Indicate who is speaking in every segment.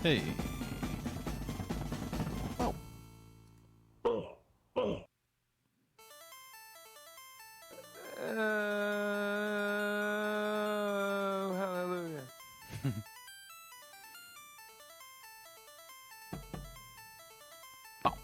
Speaker 1: Hey. Oh.
Speaker 2: Hallelujah.
Speaker 1: Oh. Oh.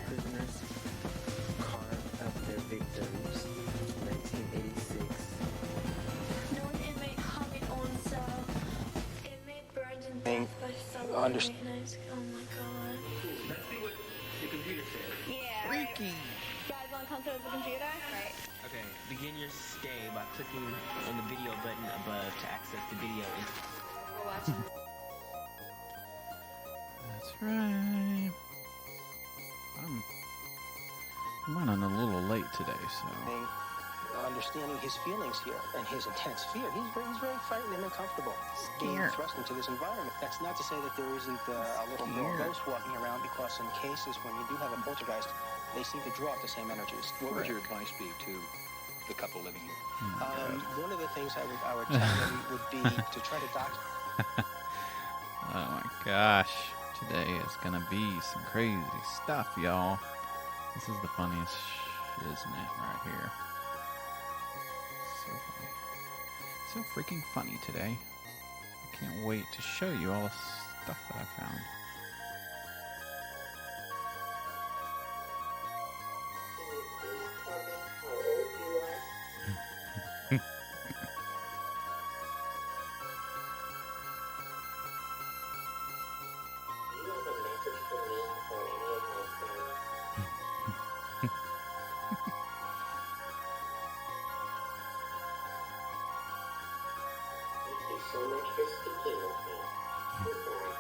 Speaker 2: Prisoners carved up their victims. 1986.
Speaker 3: Known inmate hung his own cell. Inmate burned in death by sunlight maintenance. Oh my god.
Speaker 4: Let's see what the computer says.
Speaker 3: Yeah.
Speaker 1: Freaky.
Speaker 3: You guys want to come to the computer? Right.
Speaker 4: Okay, begin your stay by clicking on the video button above to access the video.
Speaker 3: We're watching.
Speaker 1: That's right. I'm running a little late today, so.
Speaker 5: Understanding his feelings here and his intense fear, he's very frightened and uncomfortable being
Speaker 1: Scared.
Speaker 5: thrust into this environment. That's not to say that there isn't a little girl
Speaker 1: Scared.
Speaker 5: ghost walking around, because in cases when you do have a poltergeist, they seem to draw out the same energies.
Speaker 6: What would your advice be to the couple living here?
Speaker 5: One of the things I would tell them would be to try to document.
Speaker 1: Oh my gosh. Today is gonna be some crazy stuff, y'all. This is the funniest shit, isn't it? Right here. So funny. So freaking funny today. I can't wait to show you all the stuff that I found.
Speaker 7: So much for speaking with me. Goodbye.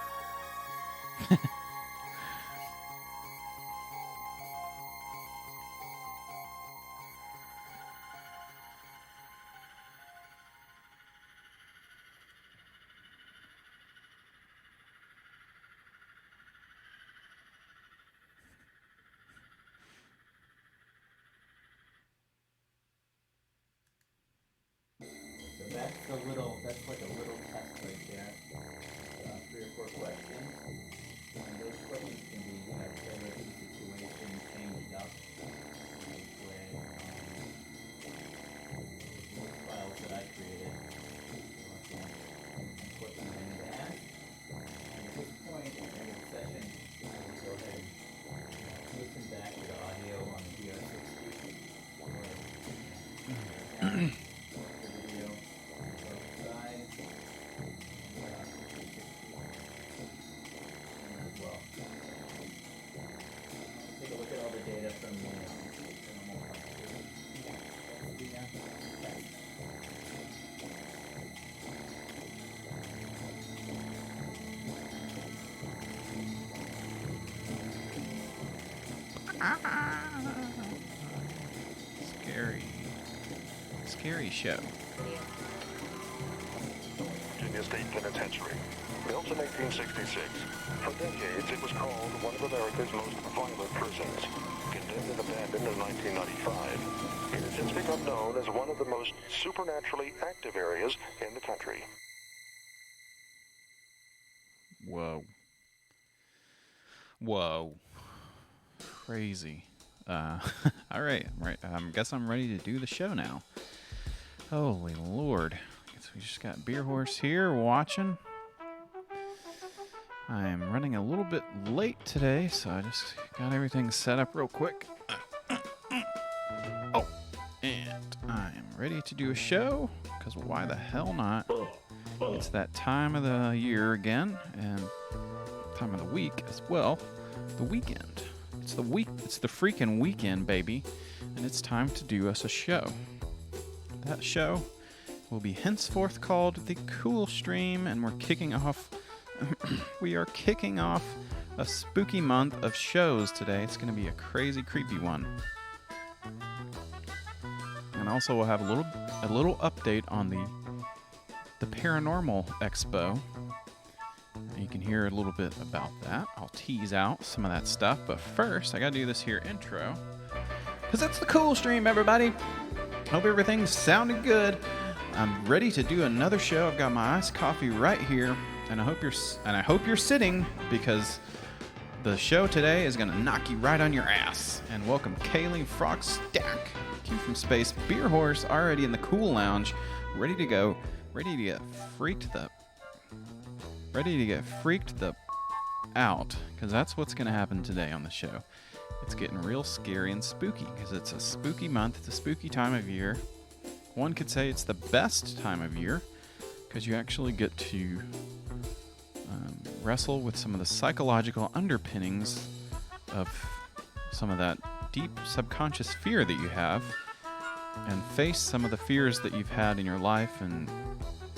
Speaker 8: So that's like a little test right there. 3 or 4 questions. And those questions can be, tailored to the situation, changed up this way. Those files that I created. So I can put them in and ask. And at this point in the session, I will go ahead and listen back to the audio on the VR60. From
Speaker 1: Scary show.
Speaker 9: Virginia State Penitentiary. Built in 1866. For decades, it was called one of America's most violent prisons. Condemned and abandoned in 1995, it has since become known as one of the most supernaturally active areas in the country.
Speaker 1: Whoa. Whoa. Crazy. All right. Guess I'm ready to do the show now. Holy Lord. Guess we just got Beer Horse here watching. I'm running a little bit late today, so I just got everything set up real quick. Oh, and I'm ready to do a show, because why the hell not? It's that time of the year again, and time of the week as well, the weekend. It's the freaking weekend, baby, and it's time to do us a show. That show will be henceforth called the Cool Stream, and we're kicking off a spooky month of shows today. It's going to be a crazy, creepy one. And also we'll have a little update on the Paranormal Expo. You can hear a little bit about that. I'll tease out some of that stuff, but first I got to do this here intro, because it's the Cool Stream, everybody. Hope everything's sounding good. I'm ready to do another show. I've got my iced coffee right here. And I hope you're sitting, because the show today is gonna knock you right on your ass. And welcome Kaylee Frogstack, Q from Space, Beer Horse, already in the cool lounge, ready to go, ready to get freaked out, because that's what's gonna happen today on the show. It's getting real scary and spooky, because it's a spooky month. It's a spooky time of year. One could say it's the best time of year, because you actually get to wrestle with some of the psychological underpinnings of some of that deep subconscious fear that you have, and face some of the fears that you've had in your life, and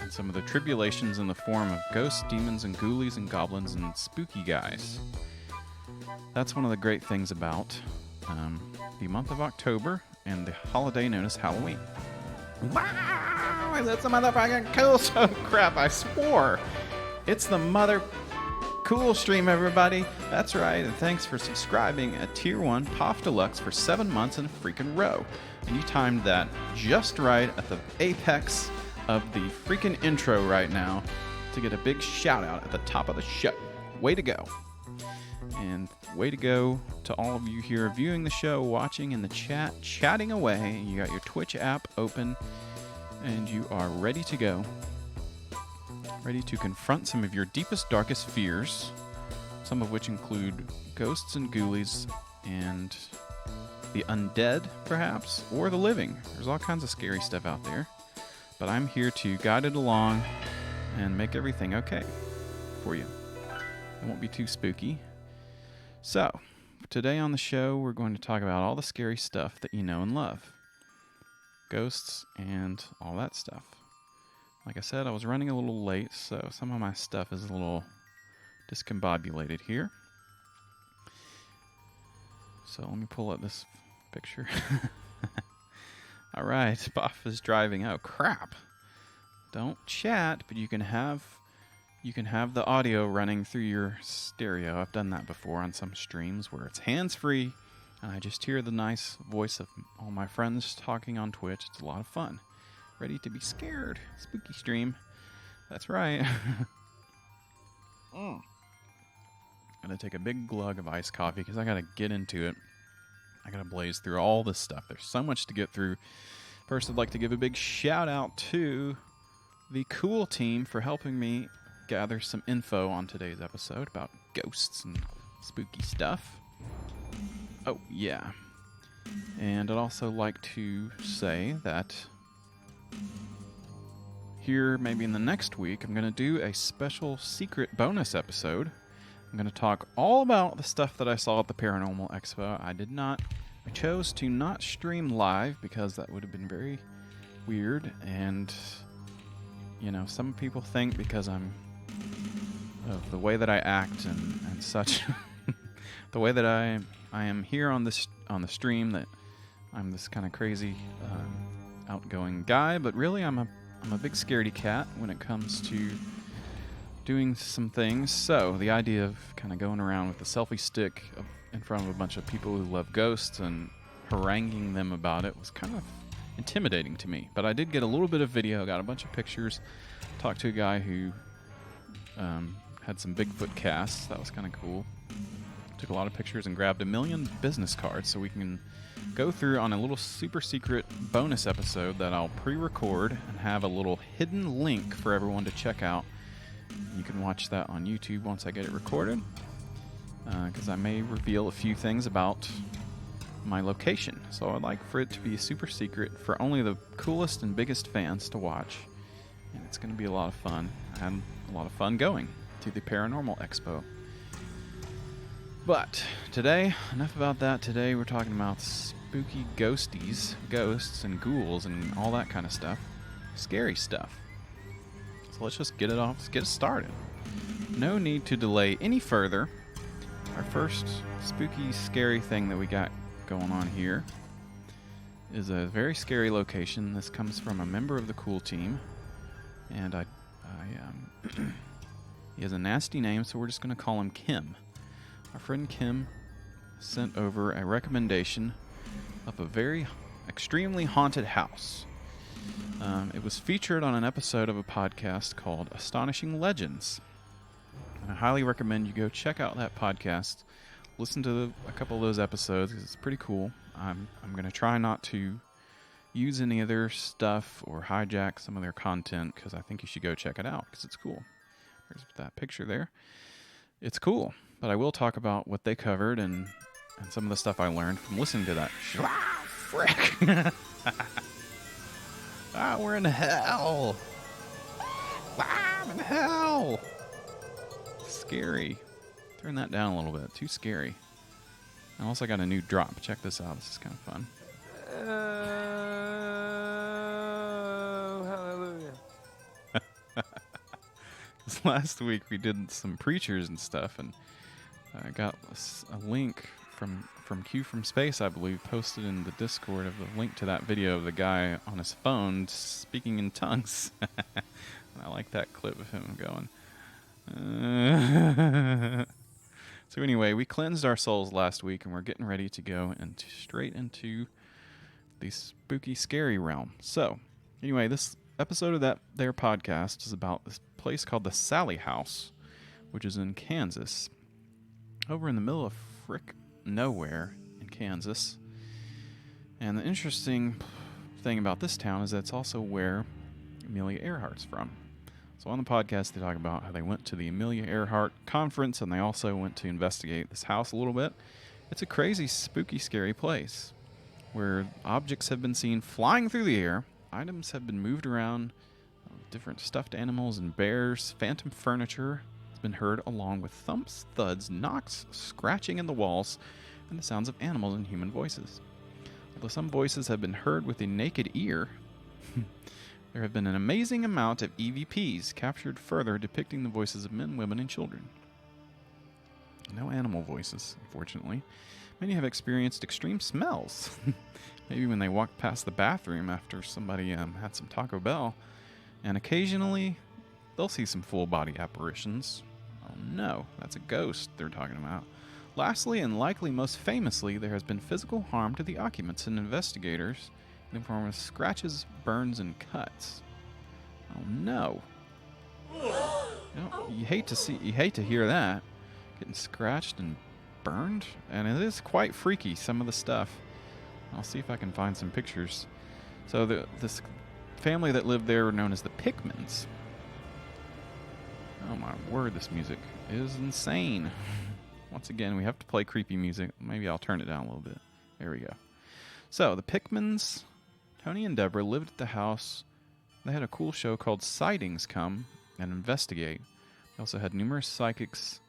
Speaker 1: some of the tribulations in the form of ghosts, demons, and ghoulies, and goblins, and spooky guys. That's one of the great things about the month of October and the holiday known as Halloween. Wow! That's a motherfucking cool show. Crap, I swore. It's the mother Cool Stream, everybody. That's right, and thanks for subscribing at Tier 1 POF Deluxe for 7 months in a freaking row. And you timed that just right at the apex of the freaking intro right now to get a big shout out at the top of the show. Way to go. And way to go to all of you here viewing the show, watching in the chat, chatting away. You got your Twitch app open, and you are ready to go. Ready to confront some of your deepest, darkest fears, some of which include ghosts and ghoulies and the undead, perhaps, or the living. There's all kinds of scary stuff out there. But I'm here to guide it along and make everything okay for you. It won't be too spooky. So, today on the show, we're going to talk about all the scary stuff that you know and love. Ghosts and all that stuff. Like I said, I was running a little late, so some of my stuff is a little discombobulated here. So let me pull up this picture. All right, Boff is driving. Oh, crap. Don't chat, but you can have the audio running through your stereo. I've done that before on some streams where it's hands-free, and I just hear the nice voice of all my friends talking on Twitch. It's a lot of fun. Ready to be scared. Spooky stream. That's right. Gotta take a big glug of iced coffee because I gotta get into it. I gotta blaze through all this stuff. There's so much to get through. First, I'd like to give a big shout out to the Cool team for helping me gather some info on today's episode about ghosts and spooky stuff. Oh, yeah. And I'd also like to say that here, maybe in the next week, I'm going to do a special secret bonus episode. I'm going to talk all about the stuff that I saw at the Paranormal Expo. I chose to not stream live because that would have been very weird, and, you know, some people think because I'm of the way that I act and such, the way that I I am here on the stream that I'm this kind of crazy, outgoing guy, but really I'm a big scaredy cat when it comes to doing some things. So the idea of kind of going around with a selfie stick in front of a bunch of people who love ghosts and haranguing them about it was kind of intimidating to me. But I did get a little bit of video, got a bunch of pictures, talked to a guy who had some Bigfoot casts. That was kind of cool. Took a lot of pictures and grabbed 1 million business cards so we can go through on a little super secret bonus episode that I'll pre-record and have a little hidden link for everyone to check out. You can watch that on YouTube once I get it recorded, because I may reveal a few things about my location. So I'd like for it to be super secret for only the coolest and biggest fans to watch, and it's going to be a lot of fun. I had a lot of fun going to the Paranormal Expo. But today, enough about that. Today we're talking about spooky ghosties, ghosts and ghouls and all that kind of stuff. Scary stuff. So let's just get it off, let's get it started. No need to delay any further. Our first spooky, scary thing that we got going on here is a very scary location. This comes from a member of the Cool Team, and he has a nasty name, so we're just going to call him Kim. Our friend Kim sent over a recommendation of a very extremely haunted house. It was featured on an episode of a podcast called Astonishing Legends. And I highly recommend you go check out that podcast. Listen to a couple of those episodes because it's pretty cool. I'm going to try not to use any of their stuff or hijack some of their content because I think you should go check it out because it's cool. There's that picture there. It's cool. But I will talk about what they covered and some of the stuff I learned from listening to that. Ah, frick! We're in hell! I'm in hell! Scary. Turn that down a little bit. Too scary. I also got a new drop. Check this out. This is kind of fun.
Speaker 2: Oh, hallelujah.
Speaker 1: This last week we did some preachers and stuff, and I got a link from Q from Space, I believe, posted in the Discord of the link to that video of the guy on his phone speaking in tongues. And I like that clip of him going. So anyway, we cleansed our souls last week, and we're getting ready to go straight into the spooky, scary realm. So anyway, this episode of their podcast is about this place called the Sally House, which is in Kansas. Over in the middle of frick nowhere in Kansas. And the interesting thing about this town is that it's also where Amelia Earhart's from. So on the podcast they talk about how they went to the Amelia Earhart conference and they also went to investigate this house a little bit. It's a crazy, spooky, scary place where objects have been seen flying through the air, items have been moved around, different stuffed animals and bears, phantom furniture been heard along with thumps, thuds, knocks, scratching in the walls, and the sounds of animals and human voices. Although some voices have been heard with the naked ear, there have been an amazing amount of EVPs captured further depicting the voices of men, women, and children. No animal voices, unfortunately. Many have experienced extreme smells. Maybe when they walked past the bathroom after somebody had some Taco Bell. And occasionally, they'll see some full-body apparitions. Oh no, that's a ghost they're talking about. Lastly, and likely most famously, there has been physical harm to the occupants and investigators in the form of scratches, burns, and cuts. Oh no. You hate to hear that. Getting scratched and burned, and it is quite freaky, some of the stuff. I'll see if I can find some pictures. So this family that lived there were known as the Pickmans. Oh my word, this music is insane. Once again, we have to play creepy music. Maybe I'll turn it down a little bit. There we go. So, the Pickmans, Tony and Deborah, lived at the house. They had a cool show called Sightings come and investigate. They also had numerous psychics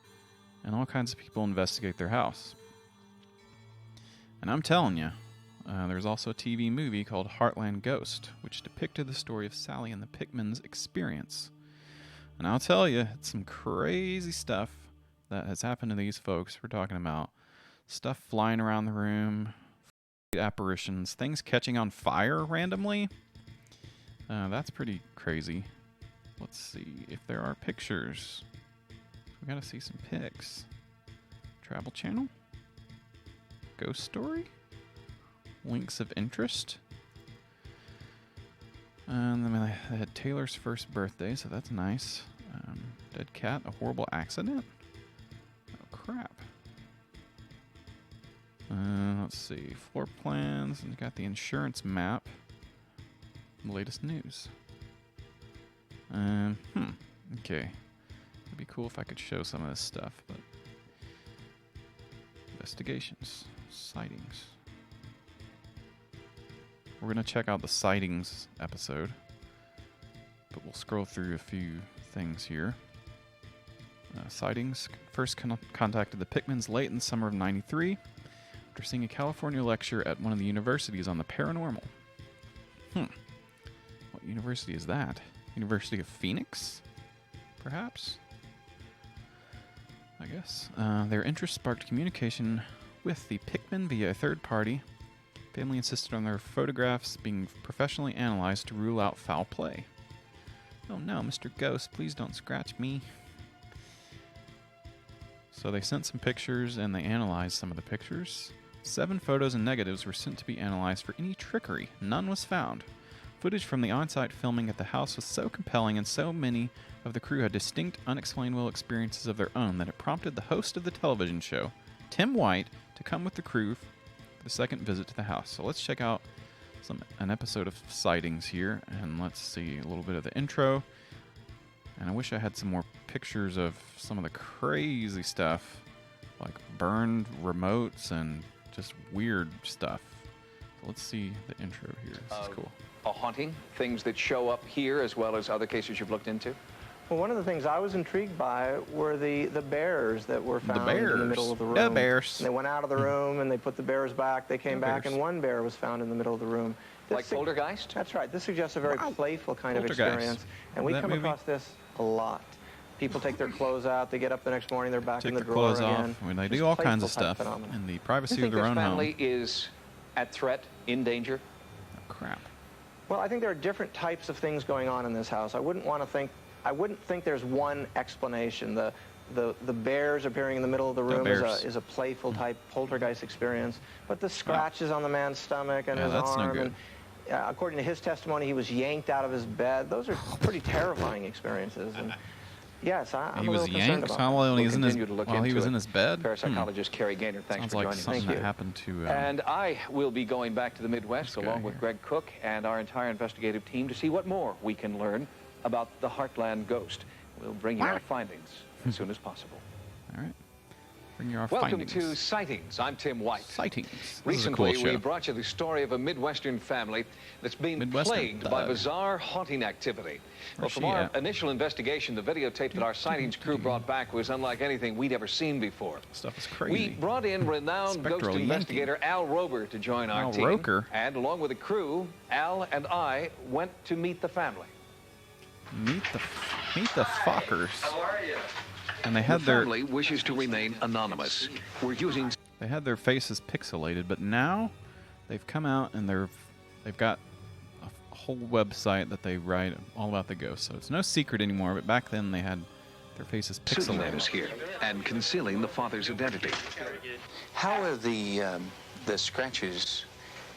Speaker 1: and all kinds of people investigate their house. And I'm telling you, there's also a TV movie called Heartland Ghost, which depicted the story of Sally and the Pickmans' experience. And I'll tell you, it's some crazy stuff that has happened to these folks. We're talking about Stuff flying around the room. Apparitions. Things catching on fire randomly. That's pretty crazy. Let's see if there are pictures. We gotta see some pics. Travel channel? Ghost story? Links of interest? And then they had Taylor's first birthday, so that's nice. Dead cat, a horrible accident? Oh, crap. Let's see. Floor plans, and got the insurance map. The latest news. Okay. It'd be cool if I could show some of this stuff, but... Investigations. Sightings. We're gonna check out the sightings episode, but we'll scroll through a few things here. Sightings. First contacted the Pickmans late in the summer of '93 after seeing a California lecture at one of the universities on the paranormal. What university is that? University of Phoenix? Perhaps? I guess. Their interest sparked communication with the Pickman via a third party. Family insisted on their photographs being professionally analyzed to rule out foul play. Oh no, Mr. Ghost, please don't scratch me. So they sent some pictures and they analyzed some of the pictures. 7 photos and negatives were sent to be analyzed for any trickery. None was found. Footage from the on-site filming at the house was so compelling and so many of the crew had distinct, unexplainable experiences of their own that it prompted the host of the television show, Tim White, to come with the crew for the second visit to the house. So let's check out an episode of Sightings here, and let's see a little bit of the intro. And I wish I had some more pictures of some of the crazy stuff, like burned remotes and just weird stuff. So let's see the intro here. This is cool.
Speaker 6: A haunting, things that show up here as well as other cases you've looked into?
Speaker 5: Well, one of the things I was intrigued by were the bears that were found in the middle of the room.
Speaker 1: The bears.
Speaker 5: And they went out of the room and they put the bears back. They came back and one bear was found in the middle of the room.
Speaker 6: Like poltergeist?
Speaker 5: That's right. This suggests a very playful kind of
Speaker 1: Poltergeist.
Speaker 5: experience. And we come across this a lot. People take their clothes out. They get up the next morning. They're back in the drawer again.
Speaker 1: Off. I mean, they do all kinds of stuff in the privacy of their own home.
Speaker 6: You think this family is at threat, in danger?
Speaker 1: Oh, crap.
Speaker 5: Well, I think there are different types of things going on in this house. I wouldn't think there's one explanation. The bears appearing in the middle of the room is a playful type poltergeist experience. But the scratches on the man's stomach and his arm,
Speaker 1: no good.
Speaker 5: and according to his testimony, he was yanked out of his bed. Those are pretty terrifying experiences. And yes, I'm a little concerned about
Speaker 1: while he was in his bed.
Speaker 6: Parapsychologist Carrie Gaynor, thanks for joining us.
Speaker 1: Sounds like something that happened to.
Speaker 6: And I will be going back to the Midwest along with Greg Cook and our entire investigative team to see what more we can learn about the Heartland ghost. We'll bring you our findings as soon as possible.
Speaker 1: All right. Bring you our
Speaker 6: Welcome
Speaker 1: findings.
Speaker 6: to Sightings. I'm Tim White.
Speaker 1: Sightings.
Speaker 6: Recently,
Speaker 1: cool
Speaker 6: we brought you the story of a Midwestern family that's been plagued by bizarre haunting activity. Well, from our initial investigation, the videotape that our sightings crew brought back was unlike anything we'd ever seen before.
Speaker 1: Stuff is crazy.
Speaker 6: We brought in renowned ghost investigator Al Rober to join our team. And along with the crew, Al and I went to meet the family.
Speaker 1: Meet the Fockers.
Speaker 6: How are you?
Speaker 1: And they had their
Speaker 6: family wishes to remain anonymous. We're using.
Speaker 1: They had their faces pixelated, but now they've come out and they've got a whole website that they write all about the ghosts. So it's no secret anymore. But back then they had their faces pixelated.
Speaker 6: Is here and concealing the father's identity.
Speaker 10: How are the scratches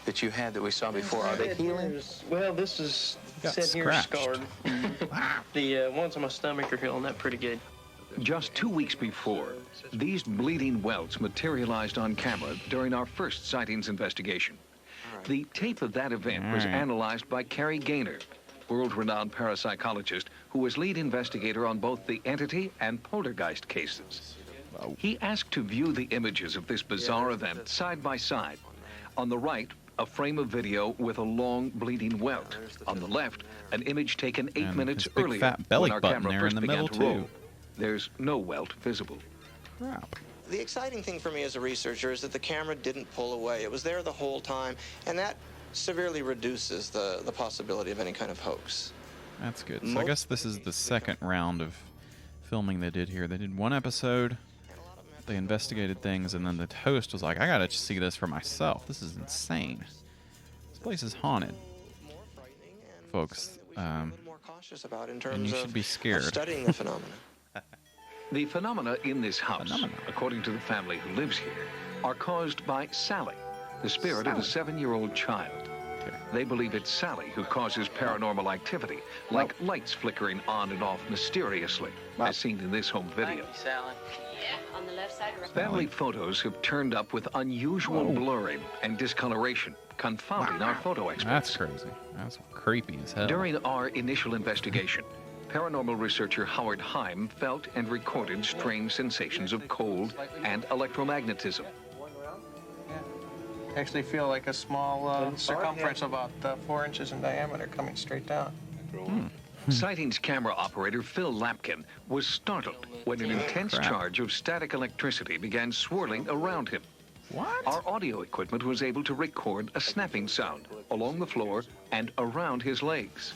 Speaker 10: that you had that we saw before? Are they healing?
Speaker 11: Well, this is sitting here scarred. The ones on my stomach are healing up pretty good.
Speaker 6: Just 2 weeks before, these bleeding welts materialized on camera during our first sightings investigation. The tape of that event was analyzed by Carrie Gaynor, world-renowned parapsychologist who was lead investigator on both the entity and poltergeist cases. He asked to view the images of this bizarre event side by side. On the right, a frame of video with a long bleeding welt. On the left, an image taken 8 minutes earlier
Speaker 1: fat belly
Speaker 6: when our
Speaker 1: button
Speaker 6: camera
Speaker 1: there
Speaker 6: first
Speaker 1: in the
Speaker 6: began
Speaker 1: middle
Speaker 6: to roll.
Speaker 1: too.
Speaker 6: There's no welt visible.
Speaker 1: Crap.
Speaker 5: The exciting thing for me as a researcher is that the camera didn't pull away. It was there the whole time, and that severely reduces the possibility of any kind of hoax.
Speaker 1: That's good. So I guess this is the second round of filming they did here. They did one episode they investigated things, and then the host was like, I gotta see this for myself. This is insane. This place is haunted, folks. And you should be scared.
Speaker 5: Studying the phenomena.
Speaker 6: The phenomena in this house, according to the family who lives here, are caused by Sally, the spirit of a 7-year-old child. They believe it's Sally who causes paranormal activity, like lights flickering on and off mysteriously, as seen in this home video.
Speaker 11: Sally.
Speaker 3: Yeah, on the left side.
Speaker 6: Family photos have turned up with unusual blurring and discoloration, confounding our photo experts.
Speaker 1: That's crazy. That's creepy as hell.
Speaker 6: During our initial investigation, paranormal researcher Howard Heim felt and recorded strange sensations of cold and electromagnetism.
Speaker 11: Actually feel like a small circumference about 4 inches in diameter coming straight down.
Speaker 6: Sightings camera operator Phil Lapkin was startled when an intense charge of static electricity began swirling around him.
Speaker 1: What?
Speaker 6: Our audio equipment was able to record a snapping sound along the floor and around his legs.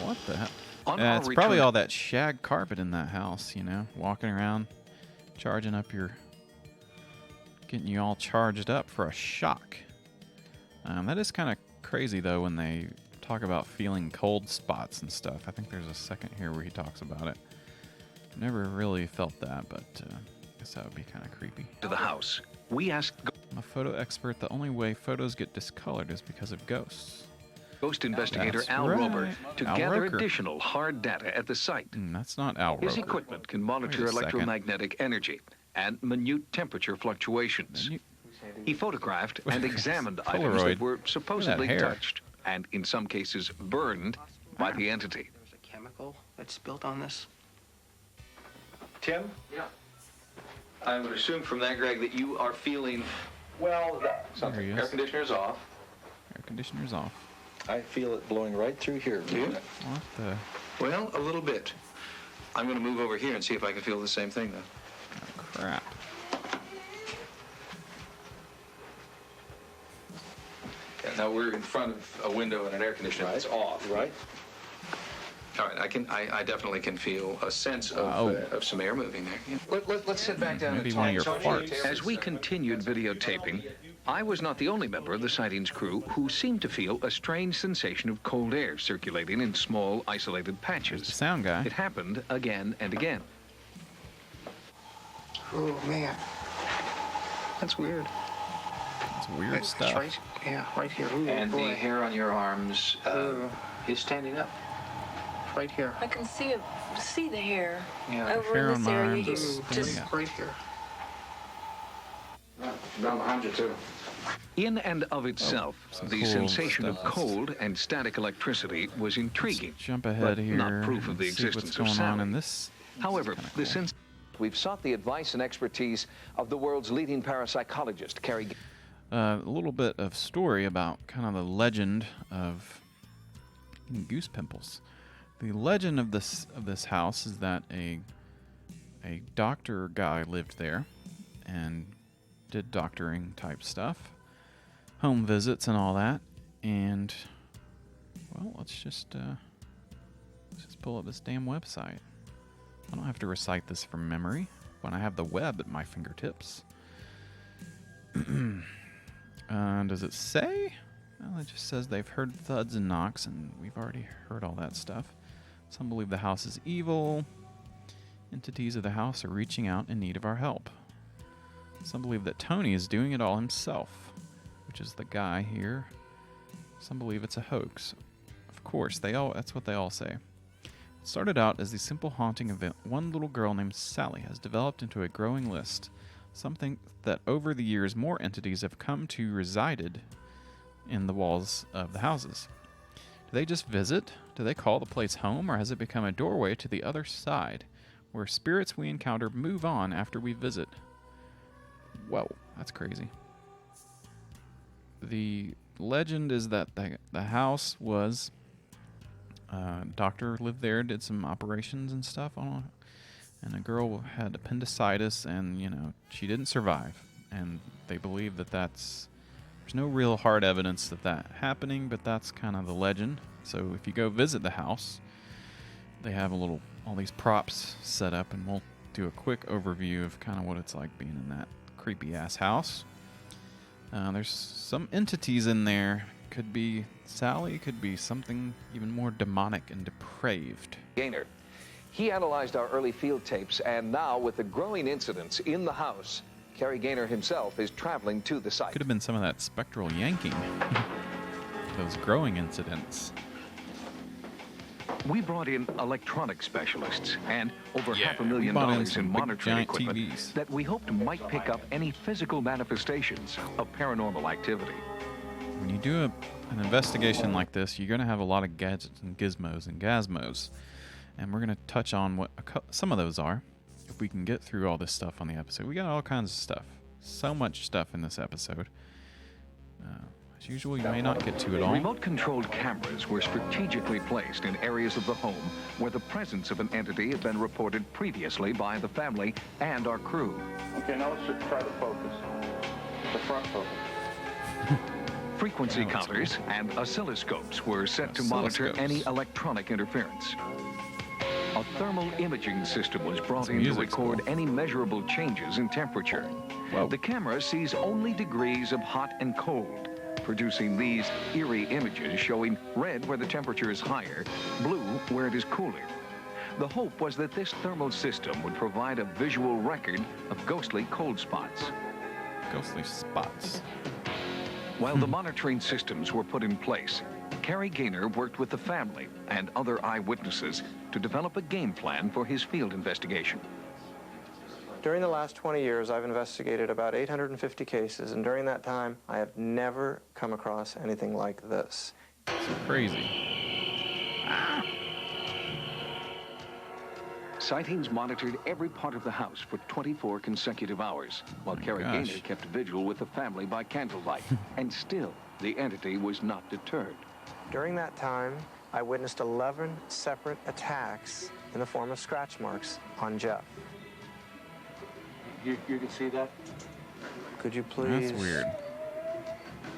Speaker 1: What the hell?
Speaker 6: On
Speaker 1: Yeah,
Speaker 6: our
Speaker 1: it's probably
Speaker 6: return-
Speaker 1: all that shag carpet in that house, you know, walking around, charging up your, getting you all charged up for a shock. That is kind of crazy, though, when they talk about feeling cold spots and stuff. I think there's a second here where he talks about it. Never really felt that, but I guess that would be kind of creepy.
Speaker 6: To the house, we asked
Speaker 1: I'm a photo expert. The only way photos get discolored is because of ghosts.
Speaker 6: Ghost investigator
Speaker 1: That's
Speaker 6: Al
Speaker 1: right.
Speaker 6: Rober to
Speaker 1: Al
Speaker 6: gather
Speaker 1: Roker.
Speaker 6: additional hard data at the site.
Speaker 1: That's not Al
Speaker 6: His
Speaker 1: Roker.
Speaker 6: equipment can monitor
Speaker 1: Wait a second.
Speaker 6: electromagnetic energy and minute temperature fluctuations. He photographed and examined items that
Speaker 1: Polaroid.
Speaker 6: were supposedly
Speaker 1: hair.
Speaker 6: touched and, in some cases, burned by the entity.
Speaker 11: There's a chemical that's built on this.
Speaker 10: Tim?
Speaker 11: Yeah.
Speaker 10: I would assume from that, Greg, that you are feeling, well,
Speaker 1: There he is.
Speaker 10: air conditioner's off.
Speaker 1: Air conditioner's off.
Speaker 12: I feel it blowing right through here.
Speaker 10: Do you?
Speaker 1: What the?
Speaker 10: Well, a little bit. I'm going to move over here and see if I can feel the same thing, though.
Speaker 1: Oh, crap.
Speaker 10: Yeah, now we're in front of a window and an air conditioner that's off.
Speaker 12: Right.
Speaker 10: All right, I definitely can feel a sense of some air moving there. Yeah. Let's sit back down
Speaker 1: Maybe
Speaker 10: and
Speaker 1: one of
Speaker 10: talk.
Speaker 1: your farts.
Speaker 6: As we continued videotaping, I was not the only member of the sightings crew who seemed to feel a strange sensation of cold air circulating in small, isolated patches.
Speaker 1: The sound guy.
Speaker 6: It happened again and again.
Speaker 11: Oh, man. That's weird.
Speaker 1: It's weird
Speaker 11: It's
Speaker 1: stuff.
Speaker 11: right, yeah, right here. Ooh,
Speaker 10: And
Speaker 11: boy.
Speaker 10: the hair on your arms is standing up.
Speaker 11: Right here.
Speaker 3: I can see the hair
Speaker 10: Yeah.
Speaker 3: over
Speaker 1: Hair
Speaker 3: in
Speaker 1: on
Speaker 3: this
Speaker 1: my
Speaker 3: area.
Speaker 1: arms
Speaker 3: You
Speaker 1: is
Speaker 3: just
Speaker 1: standing up.
Speaker 11: Right here.
Speaker 12: Down behind you, too.
Speaker 6: In and of itself,
Speaker 1: some
Speaker 6: the
Speaker 1: cool
Speaker 6: sensation of
Speaker 1: stuff.
Speaker 6: cold and static electricity was intriguing,
Speaker 1: Jump ahead
Speaker 6: but
Speaker 1: here.
Speaker 6: not proof of the
Speaker 1: and see
Speaker 6: existence
Speaker 1: what's
Speaker 6: of
Speaker 1: going on
Speaker 6: Sally.
Speaker 1: in this.
Speaker 6: However,
Speaker 1: Kinda
Speaker 6: the
Speaker 1: cool.
Speaker 6: sense. We've sought the advice and expertise of the world's leading parapsychologist, Carrie.
Speaker 1: A little bit of story about kind of the legend of goose pimples. The legend of this house is that a doctor guy lived there and did doctoring type stuff, home visits and all that. And well, let's just pull up this damn website. I don't have to recite this from memory when I have the web at my fingertips. Does it say? Well, it just says they've heard thuds and knocks, and we've already heard all that stuff. Some believe the house is evil. Entities of the house are reaching out in need of our help. Some believe that Tony is doing it all himself, which is the guy here. Some believe it's a hoax. Of course, that's what they all say. It started out as the simple haunting event. One little girl named Sally has developed into a growing list. Something that over the years more entities have come to resided in the walls of the houses. Do they just visit? Do they call the place home, or has it become a doorway to the other side, where spirits we encounter move on after we visit? Whoa, that's crazy. The legend is that the house was... doctor lived there, did some operations and stuff on it. And a girl had appendicitis, and, you know, she didn't survive. And they believe that there's no real hard evidence that happening, but that's kind of the legend. So if you go visit the house, they have all these props set up, and we'll do a quick overview of kind of what it's like being in that creepy-ass house. There's some entities in there. Could be Sally, could be something even more demonic and depraved.
Speaker 6: Gaynor. He analyzed our early field tapes, and now with the growing incidents in the house, Kerry Gaynor himself is traveling to the site.
Speaker 1: Could have been some of that spectral yanking. Those growing incidents.
Speaker 6: We brought in electronic specialists and over $500,000 in monitoring equipment
Speaker 1: TVs
Speaker 6: that we hoped might pick up any physical manifestations of paranormal activity.
Speaker 1: When you do an investigation like this, you're going to have a lot of gadgets and gizmos and gazmos. And we're going to touch on what some of those are, if we can get through all this stuff on the episode. We got all kinds of stuff. So much stuff in this episode. As usual, you may not get to it all.
Speaker 6: Remote-controlled cameras were strategically placed in areas of the home where the presence of an entity had been reported previously by the family and our crew.
Speaker 12: Okay, now let's try to focus. The front focus.
Speaker 6: Frequency counters and oscilloscopes were set to monitor any electronic interference. A thermal imaging system was brought in to record any measurable changes in temperature.
Speaker 1: Whoa.
Speaker 6: The camera sees only degrees of hot and cold, producing these eerie images showing red where the temperature is higher, blue where it is cooler. The hope was that this thermal system would provide a visual record of ghostly cold spots.
Speaker 1: Ghostly spots.
Speaker 6: While the monitoring systems were put in place, Kerry Gaynor worked with the family and other eyewitnesses to develop a game plan for his field investigation.
Speaker 5: During the last 20 years, I've investigated about 850 cases, and during that time, I have never come across anything like this.
Speaker 1: It's crazy.
Speaker 6: Sightings monitored every part of the house for 24 consecutive hours, while Kerry Gaynor kept vigil with the family by candlelight, and still the entity was not deterred.
Speaker 5: During that time, I witnessed 11 separate attacks in the form of scratch marks on Jeff.
Speaker 12: You can see that?
Speaker 5: Could you please...
Speaker 1: That's weird.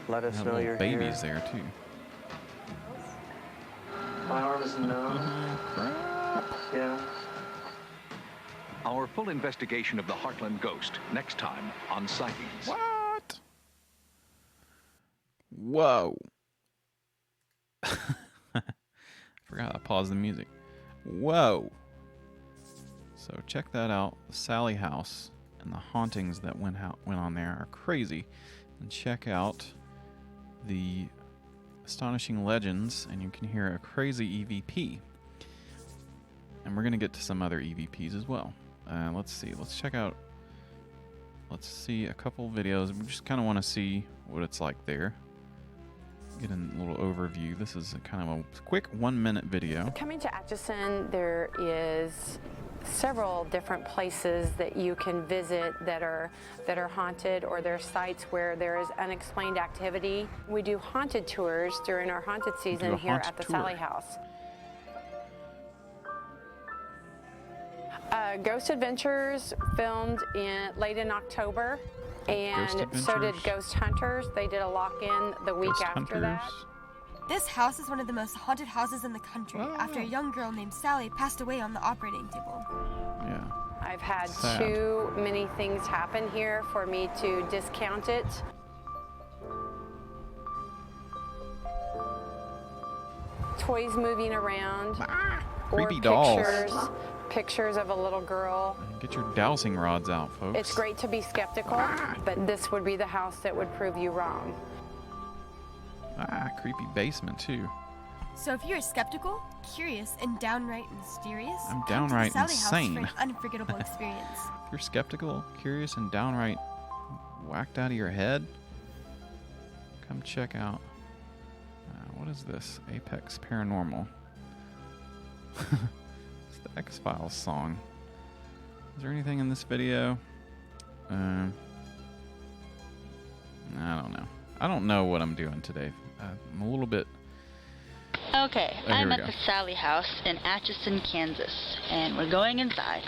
Speaker 5: Let us know you're
Speaker 1: babies there, too.
Speaker 5: My arm is numb. Yeah.
Speaker 6: Our full investigation of the Heartland ghost next time on Sightings.
Speaker 1: What? Whoa. I forgot I paused the music. Whoa. So check that out. The Sally house and the hauntings that went on there are crazy. And check out the Astonishing Legends, and you can hear a crazy EVP. And we're going to get to some other EVPs as well. Let's see. Let's see a couple videos. We just kind of want to see what it's like there. Get a little overview. This is kind of a quick 1-minute video.
Speaker 13: Coming to Atchison, there is several different places that you can visit that are haunted, or there are sites where there is unexplained activity. We do haunted tours during our haunted season here at the Sally house. Ghost Adventures filmed late in October, and so did Ghost Hunters. They did a lock-in the week after that.
Speaker 14: This house is one of the most haunted houses in the country after a young girl named Sally passed away on the operating table.
Speaker 1: Yeah.
Speaker 13: I've had too many things happen here for me to discount it. Toys moving around.
Speaker 1: Creepy dolls.
Speaker 13: Pictures of a little girl.
Speaker 1: Get your dowsing rods out, folks.
Speaker 13: It's great to be skeptical, but this would be the house that would prove you wrong.
Speaker 1: Creepy basement too.
Speaker 14: So if you're skeptical, curious, and downright mysterious,
Speaker 1: I'm downright
Speaker 14: come to the Sally
Speaker 1: insane.
Speaker 14: House for an unforgettable experience.
Speaker 1: If you're skeptical, curious, and downright whacked out of your head, come check out. What is this? Apex Paranormal. It's the X-Files song. Is there anything in this video? I don't know. I don't know what I'm doing today. I'm a little bit...
Speaker 15: Okay, I'm at the Sally house in Atchison, Kansas, and we're going inside.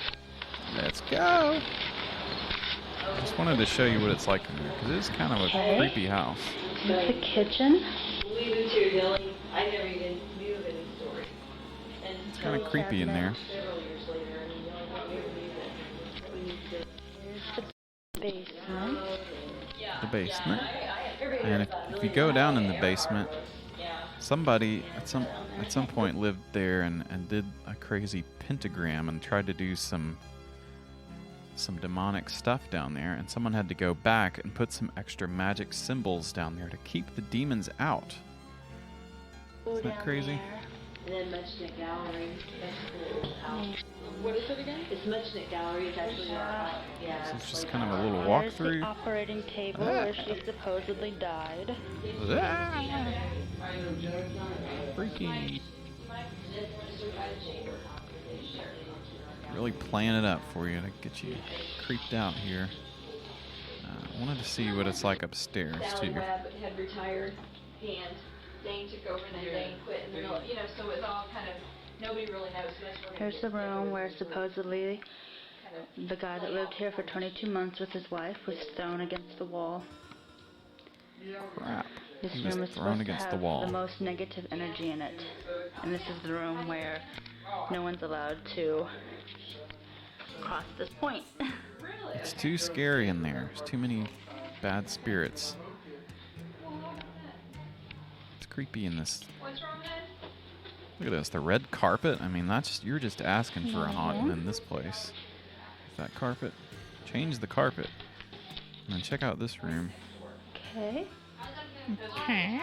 Speaker 1: Let's go! I just wanted to show you what it's like in there, because it is kind of a creepy house.
Speaker 15: This is the kitchen.
Speaker 3: I never even knew of any story.
Speaker 1: It's kind of creepy in there.
Speaker 15: basement.
Speaker 1: The basement. And if you go down in the basement, somebody at some point lived there and did a crazy pentagram and tried to do some demonic stuff down there, and someone had to go back and put some extra magic symbols down there to keep the demons out. Isn't that crazy?
Speaker 16: And then Muchnick Gallery. What is it again? It's Muchnick Gallery. It's actually yeah.
Speaker 1: So it's just kind of a little
Speaker 15: There's
Speaker 1: walkthrough.
Speaker 15: the operating table where she supposedly died.
Speaker 1: Freaky. Really playing it up for you to get you creeped out here. I wanted to see what it's like upstairs
Speaker 16: Sally
Speaker 1: too.
Speaker 16: Webb had retired, and Dane took over, and then Dane quit in the middle. You know, so it's all kind of nobody really knows.
Speaker 15: Here's the room where supposedly the guy that lived here for 22 months with his wife was thrown against the wall.
Speaker 1: Crap.
Speaker 15: This
Speaker 1: He was
Speaker 15: room is
Speaker 1: thrown
Speaker 15: supposed
Speaker 1: against
Speaker 15: to
Speaker 1: the
Speaker 15: have
Speaker 1: wall.
Speaker 15: the most negative energy in it. And this is the room where no one's allowed to cross this point.
Speaker 1: It's too scary in there. There's too many bad spirits. It's creepy in this. Look at this, the red carpet. I mean, you're just asking for a haunting in this place. That carpet. Change the carpet. And then check out this room.
Speaker 15: Okay. Okay.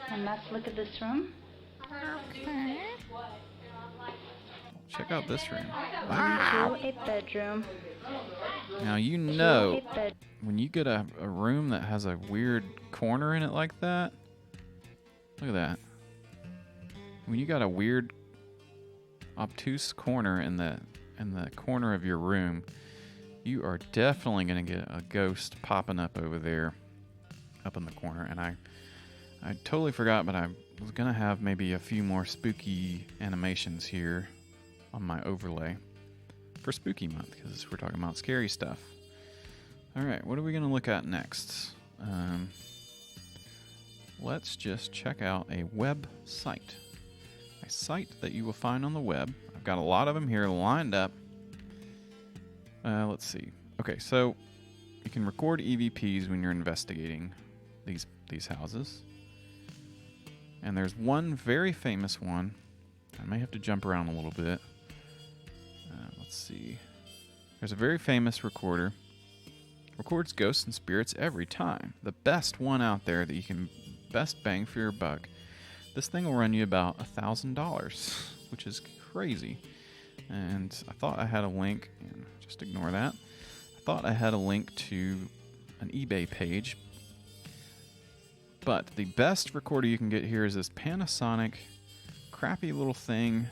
Speaker 15: And let's look at this room. Okay.
Speaker 1: Check out this room.
Speaker 15: Wow. Into a bedroom.
Speaker 1: Now you know when you get a room that has a weird corner in it like that. Look at that. When you got a weird obtuse corner in the corner of your room, you are definitely gonna get a ghost popping up over there, up in the corner. And I totally forgot, but I was gonna have maybe a few more spooky animations here on my overlay for Spooky Month, because we're talking about scary stuff. All right, what are we gonna look at next? Let's just check out a website. A site that you will find on the web. I've got a lot of them here lined up. Let's see. Okay, so you can record EVPs when you're investigating these houses. And there's one very famous one. I may have to jump around a little bit. Let's see. There's a very famous recorder. Records ghosts and spirits every time. The best one out there that you can best bang for your buck. This thing will run you about $1,000, which is crazy. And I thought I had a link, and just ignore that. I thought I had a link to an eBay page. But the best recorder you can get here is this Panasonic crappy little thing,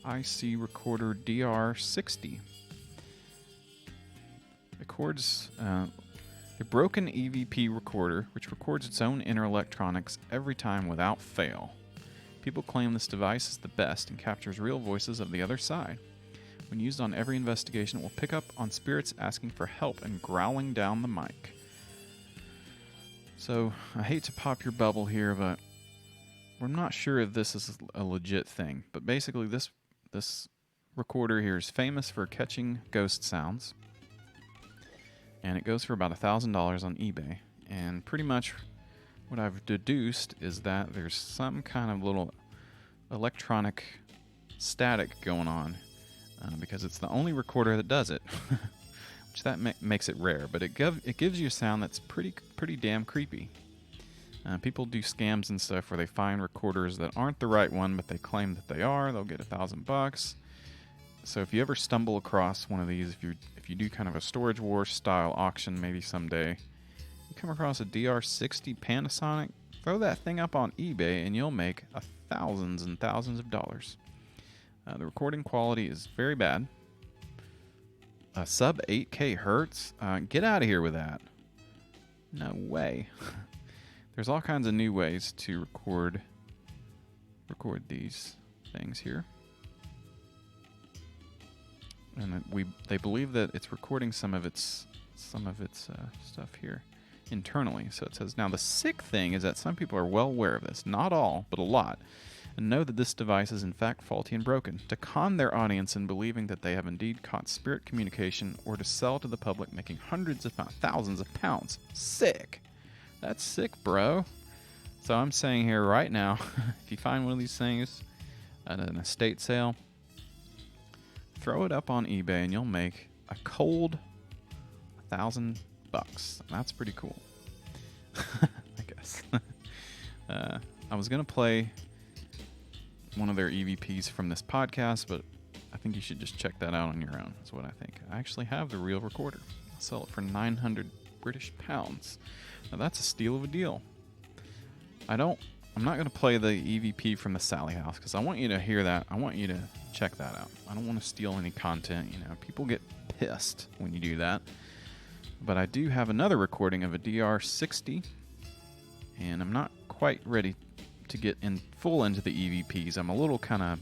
Speaker 1: IC Recorder DR60. Records a broken EVP recorder, which records its own inner electronics every time without fail. People claim this device is the best and captures real voices of the other side. When used on every investigation, it will pick up on spirits asking for help and growling down the mic. So, I hate to pop your bubble here, but I'm not sure if this is a legit thing. But basically, this recorder here is famous for catching ghost sounds. And it goes for about $1,000 on eBay. And pretty much what I've deduced is that there's some kind of little electronic static going on. Because it's the only recorder that does it. Which that makes it rare. But it gives you a sound that's pretty damn creepy. People do scams and stuff where they find recorders that aren't the right one, but they claim that they are. They'll get $1,000. So if you ever stumble across one of these, if you do kind of a Storage Wars style auction maybe someday, you come across a DR60 Panasonic, throw that thing up on eBay and you'll make thousands and thousands of dollars. The recording quality is very bad. Sub 8K hertz? Get out of here with that. No way. There's all kinds of new ways to record these things here. And they believe that it's recording some of its stuff here internally. So it says, now the sick thing is that some people are well aware of this, not all, but a lot, and know that this device is in fact faulty and broken, to con their audience in believing that they have indeed caught spirit communication, or to sell to the public, making hundreds if not thousands of pounds. Sick. That's sick, bro. So I'm saying here right now, if you find one of these things at an estate sale, throw it up on eBay and you'll make a cold $1,000. That's pretty cool. I guess. I was going to play one of their EVPs from this podcast, but I think you should just check that out on your own, is what I think. I actually have the real recorder. I'll sell it for 900 British pounds. Now that's a steal of a deal. I'm not going to play the EVP from the Sally house, because I want you to hear that. I want you to check that out. I don't want to steal any content. You know, people get pissed when you do that. But I do have another recording of a DR60, and I'm not quite ready to get in full into the EVPs. I'm a little kind of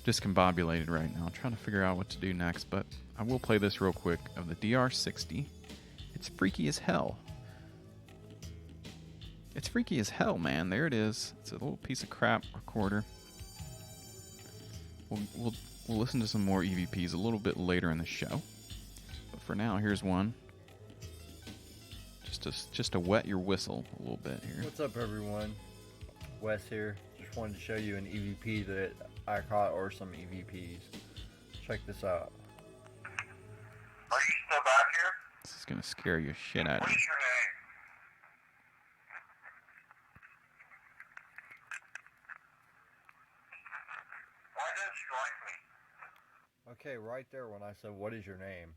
Speaker 1: discombobulated right now, trying to figure out what to do next, but I will play this real quick of the DR60. It's freaky as hell. It's freaky as hell, man. There it is. It's a little piece of crap recorder. We'll listen to some more EVPs a little bit later in the show. But for now, here's one. Just to wet your whistle a little bit here.
Speaker 17: What's up, everyone? Wes here. Just wanted to show you an EVP that I caught, or some EVPs. Check this out.
Speaker 9: Are you still back here?
Speaker 1: This is gonna scare your shit out of you.
Speaker 9: What's your name? Why didn't you like me?
Speaker 17: Okay, right there when I said, "What is your name?"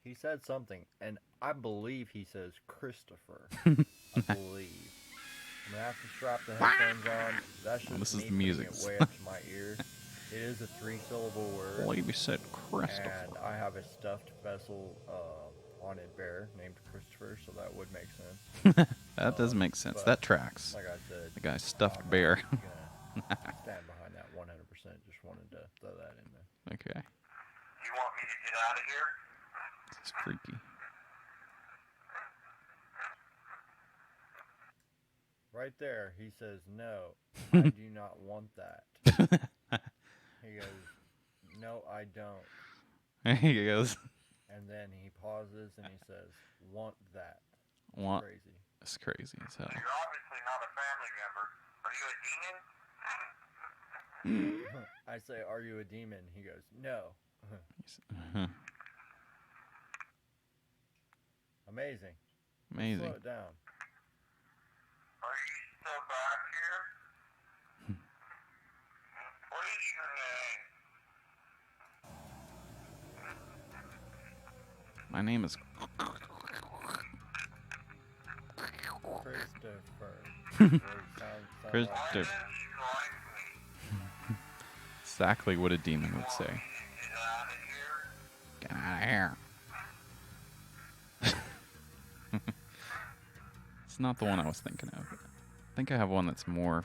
Speaker 17: he said something, and I believe he says Christopher. I believe. I'm gonna have to strap the headphones on. That's just
Speaker 1: this is
Speaker 17: me
Speaker 1: the music.
Speaker 17: putting it way up to my ear. It is a 3-syllable word.
Speaker 1: I believe he said Christopher.
Speaker 17: And I have a stuffed vessel haunted bear named Christopher, so that would make sense.
Speaker 1: That does make sense. That tracks.
Speaker 17: Like I said,
Speaker 1: the guy's stuffed bear.
Speaker 17: Stand behind that 100%. Just wanted to throw that in there.
Speaker 1: Okay.
Speaker 9: You want me to get out of here?
Speaker 1: This is freaky.
Speaker 17: Right there, he says, "No, I do not want that." He goes, "No, I don't."
Speaker 1: There he goes.
Speaker 17: And then he pauses and he says, "Want that."
Speaker 1: Want?
Speaker 17: Crazy.
Speaker 1: It's crazy as hell.
Speaker 9: You're obviously not a family member. Are you a demon?
Speaker 17: I say, "Are you a demon?" He goes, "No." Amazing.
Speaker 1: Amazing.
Speaker 17: Slow it down.
Speaker 9: Are you still back here? What is your name?
Speaker 1: My name is
Speaker 17: Christopher.
Speaker 1: Christopher. Exactly what a demon would say. Get out of here. It's not the one I was thinking of. I think I have one that's more.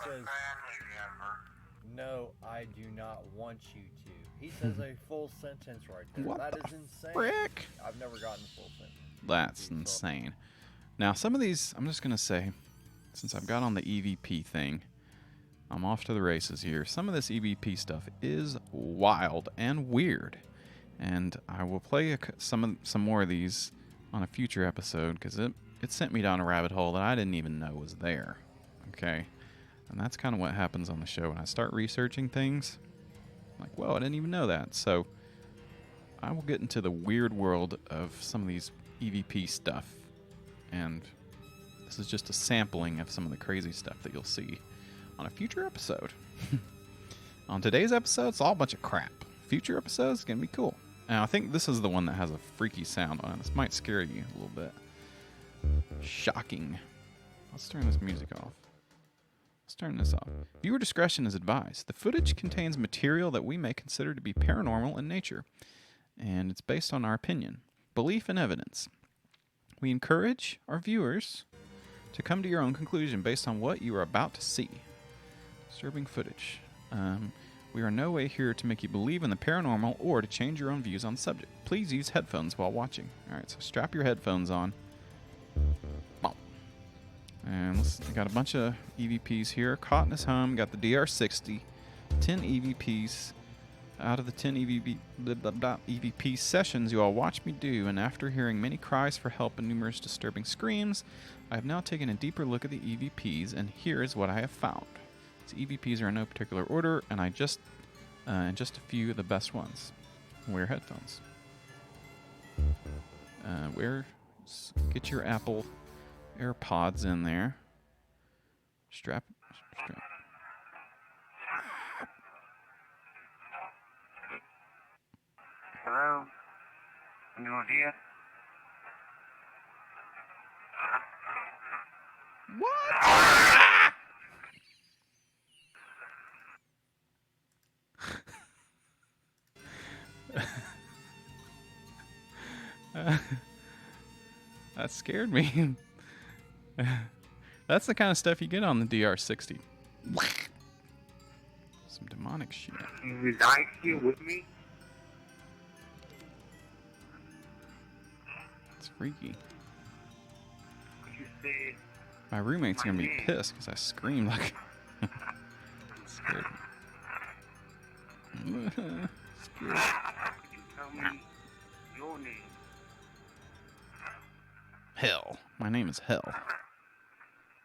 Speaker 17: He says, "No, I do not want you to." He says a full sentence right there.
Speaker 1: What
Speaker 17: that
Speaker 1: the
Speaker 17: is insane.
Speaker 1: frick?
Speaker 17: I've never gotten a full sentence.
Speaker 1: That's insane. Now, some of these, I'm just going to say, since I've got on the EVP thing, I'm off to the races here. Some of this EVP stuff is wild and weird. And I will play some more of these on a future episode, because it sent me down a rabbit hole that I didn't even know was there. Okay? And that's kind of what happens on the show. When I start researching things, I'm like, whoa, I didn't even know that. So I will get into the weird world of some of these EVP stuff. And this is just a sampling of some of the crazy stuff that you'll see on a future episode. On today's episode, it's all a bunch of crap. Future episodes, it's going to be cool. Now, I think this is the one that has a freaky sound on it. This might scare you a little bit. Shocking. Let's turn this music off. Let's turn this off. Viewer discretion is advised. The footage contains material that we may consider to be paranormal in nature, and it's based on our opinion, belief, and evidence. We encourage our viewers to come to your own conclusion based on what you are about to see. Disturbing footage. We are in no way here to make you believe in the paranormal or to change your own views on the subject. Please use headphones while watching. Alright, so strap your headphones on. And we got a bunch of EVPs here. Caught in his home. Got the DR60. 10 EVPs. Out of the 10 EVP sessions you all watched me do, and after hearing many cries for help and numerous disturbing screams, I have now taken a deeper look at the EVPs, and here is what I have found. These EVPs are in no particular order, and just a few of the best ones. Wear headphones. Get your Apple AirPods in there. Strap.
Speaker 12: Hello? Anyone here?
Speaker 1: That scared me. That's the kind of stuff you get on the DR60. Some demonic shit.
Speaker 12: You reside here with me?
Speaker 1: It's freaky.
Speaker 12: You said
Speaker 1: My roommate's gonna be pissed because I screamed like. Scared me. Scared.
Speaker 12: Could you tell me your name?
Speaker 1: Hell. My name is Hell.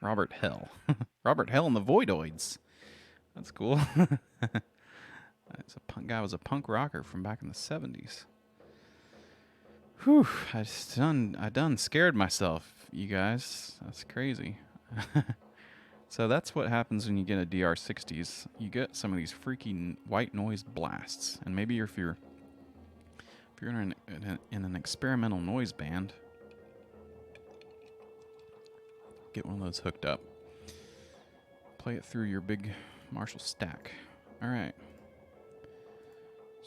Speaker 1: Robert Hell. Robert Hell and the Voidoids. That's cool. Guy was a punk rocker from back in the 70s. Whew. I done scared myself, you guys. That's crazy. So that's what happens when you get a DR60s. You get some of these freaky white noise blasts. And maybe if you're in an experimental noise band, get one of those hooked up. Play it through your big Marshall stack. Alright.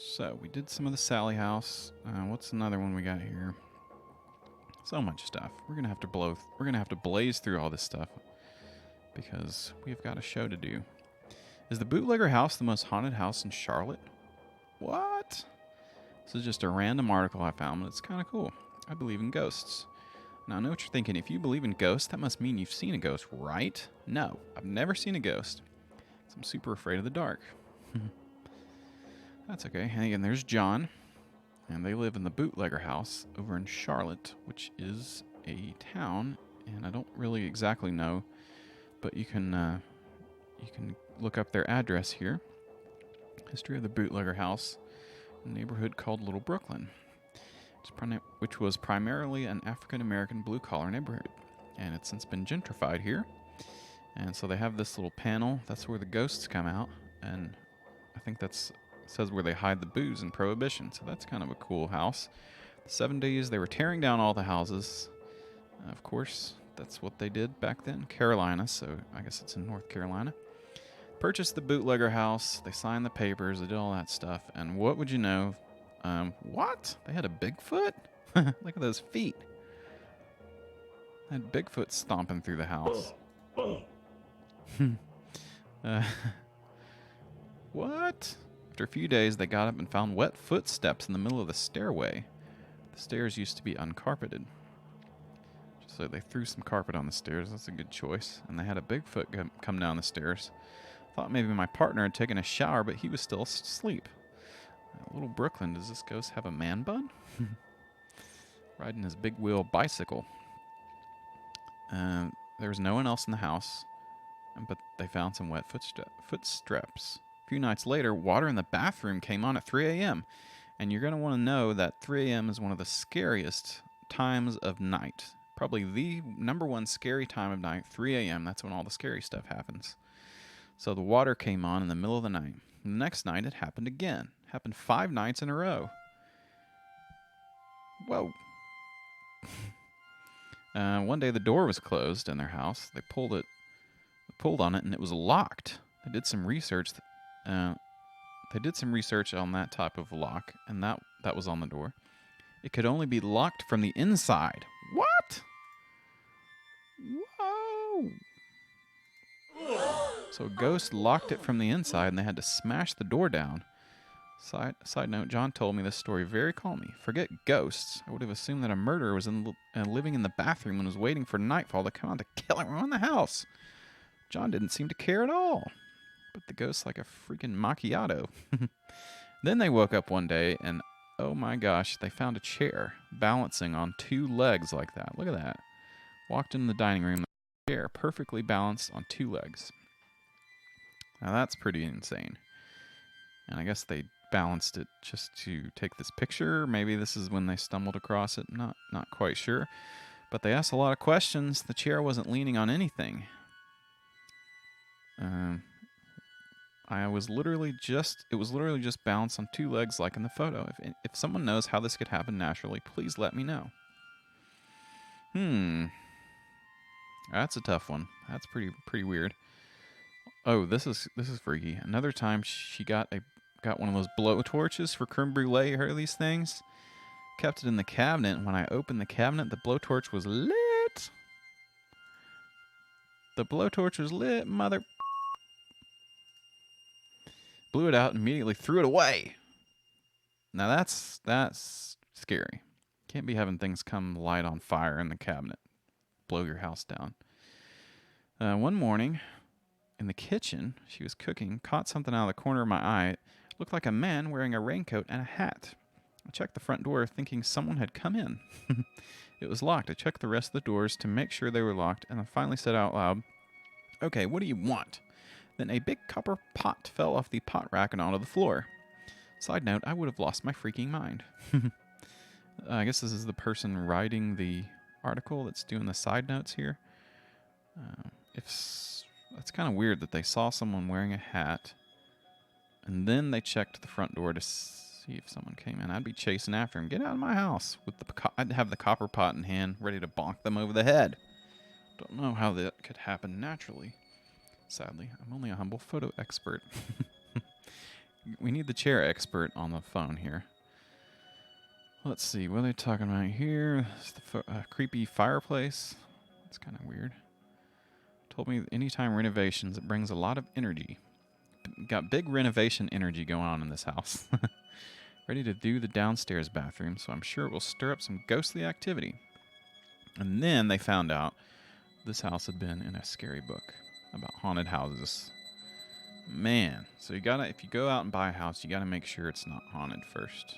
Speaker 1: So, we did some of the Sally house. What's another one we got here? So much stuff. We're gonna have to blaze through all this stuff because we've got a show to do. Is the Bootlegger house the most haunted house in Charlotte? What? This is just a random article I found, but it's kind of cool. I believe in ghosts. Now, I know what you're thinking. If you believe in ghosts, that must mean you've seen a ghost, right? No, I've never seen a ghost. So I'm super afraid of the dark. That's okay. And again, there's John. And they live in the Bootlegger house over in Charlotte, which is a town. And I don't really exactly know, but you can look up their address here. History of the Bootlegger house. A neighborhood called Little Brooklyn, which was primarily an African-American blue-collar neighborhood. And it's since been gentrified here. And so they have this little panel. That's where the ghosts come out. And I think that says where they hide the booze in Prohibition. So that's kind of a cool house. The 7 days, they were tearing down all the houses. Of course, that's what they did back then. Carolina, so I guess it's in North Carolina. Purchased the Bootlegger house. They signed the papers. They did all that stuff. And what would you know? What? They had a Bigfoot? Look at those feet. They had Bigfoot stomping through the house. What? After a few days, they got up and found wet footsteps in the middle of the stairway. The stairs used to be uncarpeted. So they threw some carpet on the stairs. That's a good choice. And they had a Bigfoot come down the stairs. Thought maybe my partner had taken a shower, but he was still asleep. Little Brooklyn, does this ghost have a man bun? Riding his big wheel bicycle. There was no one else in the house, but they found some wet footsteps. A few nights later, water in the bathroom came on at 3 a.m. And you're going to want to know that 3 a.m. is one of the scariest times of night. Probably the #1 scary time of night, 3 a.m. That's when all the scary stuff happens. So the water came on in the middle of the night. The next night, it happened again. Happened 5 nights in a row. Whoa. One day the door was closed in their house. They pulled on it, and it was locked. They did some research. They did some research on that type of lock, and that was on the door. It could only be locked from the inside. What? Whoa. So a ghost locked it from the inside, and they had to smash the door down. Side note, John told me this story very calmly. Forget ghosts. I would have assumed that a murderer was living in the bathroom and was waiting for nightfall to come out to kill everyone in the house. John didn't seem to care at all. But the ghost's like a freaking macchiato. Then they woke up one day and, oh my gosh, they found a chair balancing on 2 legs like that. Look at that. Walked in the dining room, the chair perfectly balanced on 2 legs. Now that's pretty insane. And I guess they balanced it just to take this picture. Maybe this is when they stumbled across it. Not quite sure. But they asked a lot of questions. The chair wasn't leaning on anything. It was literally just balanced on 2 legs like in the photo. If someone knows how this could happen naturally, please let me know. That's a tough one. That's pretty weird. Oh, this is freaky. Another time she got one of those blow torches for creme brulee. You heard of these things? Kept it in the cabinet, and when I opened the cabinet, the blowtorch was lit. The blowtorch was lit, mother. Blew it out and immediately threw it away. Now that's scary. Can't be having things come light on fire in the cabinet. Blow your house down. One morning, in the kitchen, she was cooking, caught something out of the corner of my eye. It looked like a man wearing a raincoat and a hat. I checked the front door, thinking someone had come in. It was locked. I checked the rest of the doors to make sure they were locked, and I finally said out loud, "Okay, what do you want?" Then a big copper pot fell off the pot rack and onto the floor. Side note, I would have lost my freaking mind. I guess this is the person writing the article that's doing the side notes here. That's kind of weird that they saw someone wearing a hat, and then they checked the front door to see if someone came in. I'd be chasing after him. Get out of my house. I'd have the copper pot in hand, ready to bonk them over the head. Don't know how that could happen naturally. Sadly, I'm only a humble photo expert. We need the chair expert on the phone here. Let's see, what are they talking about here? It's the creepy fireplace. That's kind of weird. Told me anytime renovations, it brings a lot of energy. Got big renovation energy going on in this house. Ready to do the downstairs bathroom, so I'm sure it will stir up some ghostly activity. And then they found out this house had been in a scary book about haunted houses. Man, so if you go out and buy a house, you gotta make sure it's not haunted first.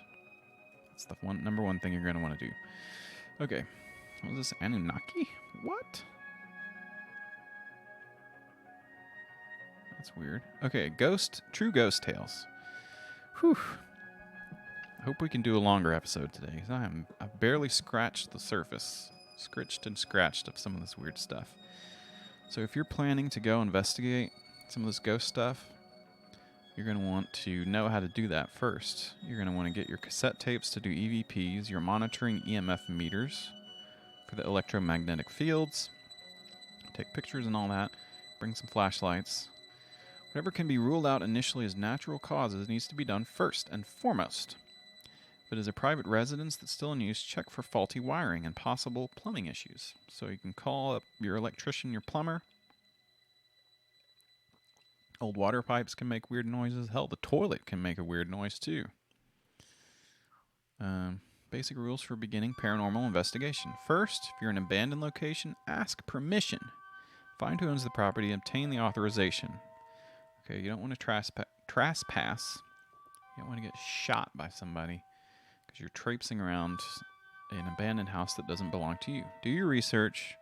Speaker 1: That's the number one thing you're gonna want to do. Okay, what was this, Anunnaki? What? That's weird. Okay, true ghost tales. Whew. I hope we can do a longer episode today, because I've barely scratched the surface. Scritched and scratched of some of this weird stuff. So if you're planning to go investigate some of this ghost stuff, you're going to want to know how to do that first. You're going to want to get your cassette tapes to do EVPs, your monitoring EMF meters for the electromagnetic fields, take pictures and all that, bring some flashlights. Whatever can be ruled out initially as natural causes needs to be done first and foremost. If it is a private residence that's still in use, check for faulty wiring and possible plumbing issues. So you can call up your electrician, your plumber. Old water pipes can make weird noises. Hell, the toilet can make a weird noise too. Basic rules for beginning paranormal investigation. First, if you're in an abandoned location, ask permission. Find who owns the property and obtain the authorization. Okay, you don't want to trespass. You don't want to get shot by somebody because you're traipsing around an abandoned house that doesn't belong to you. Do your research.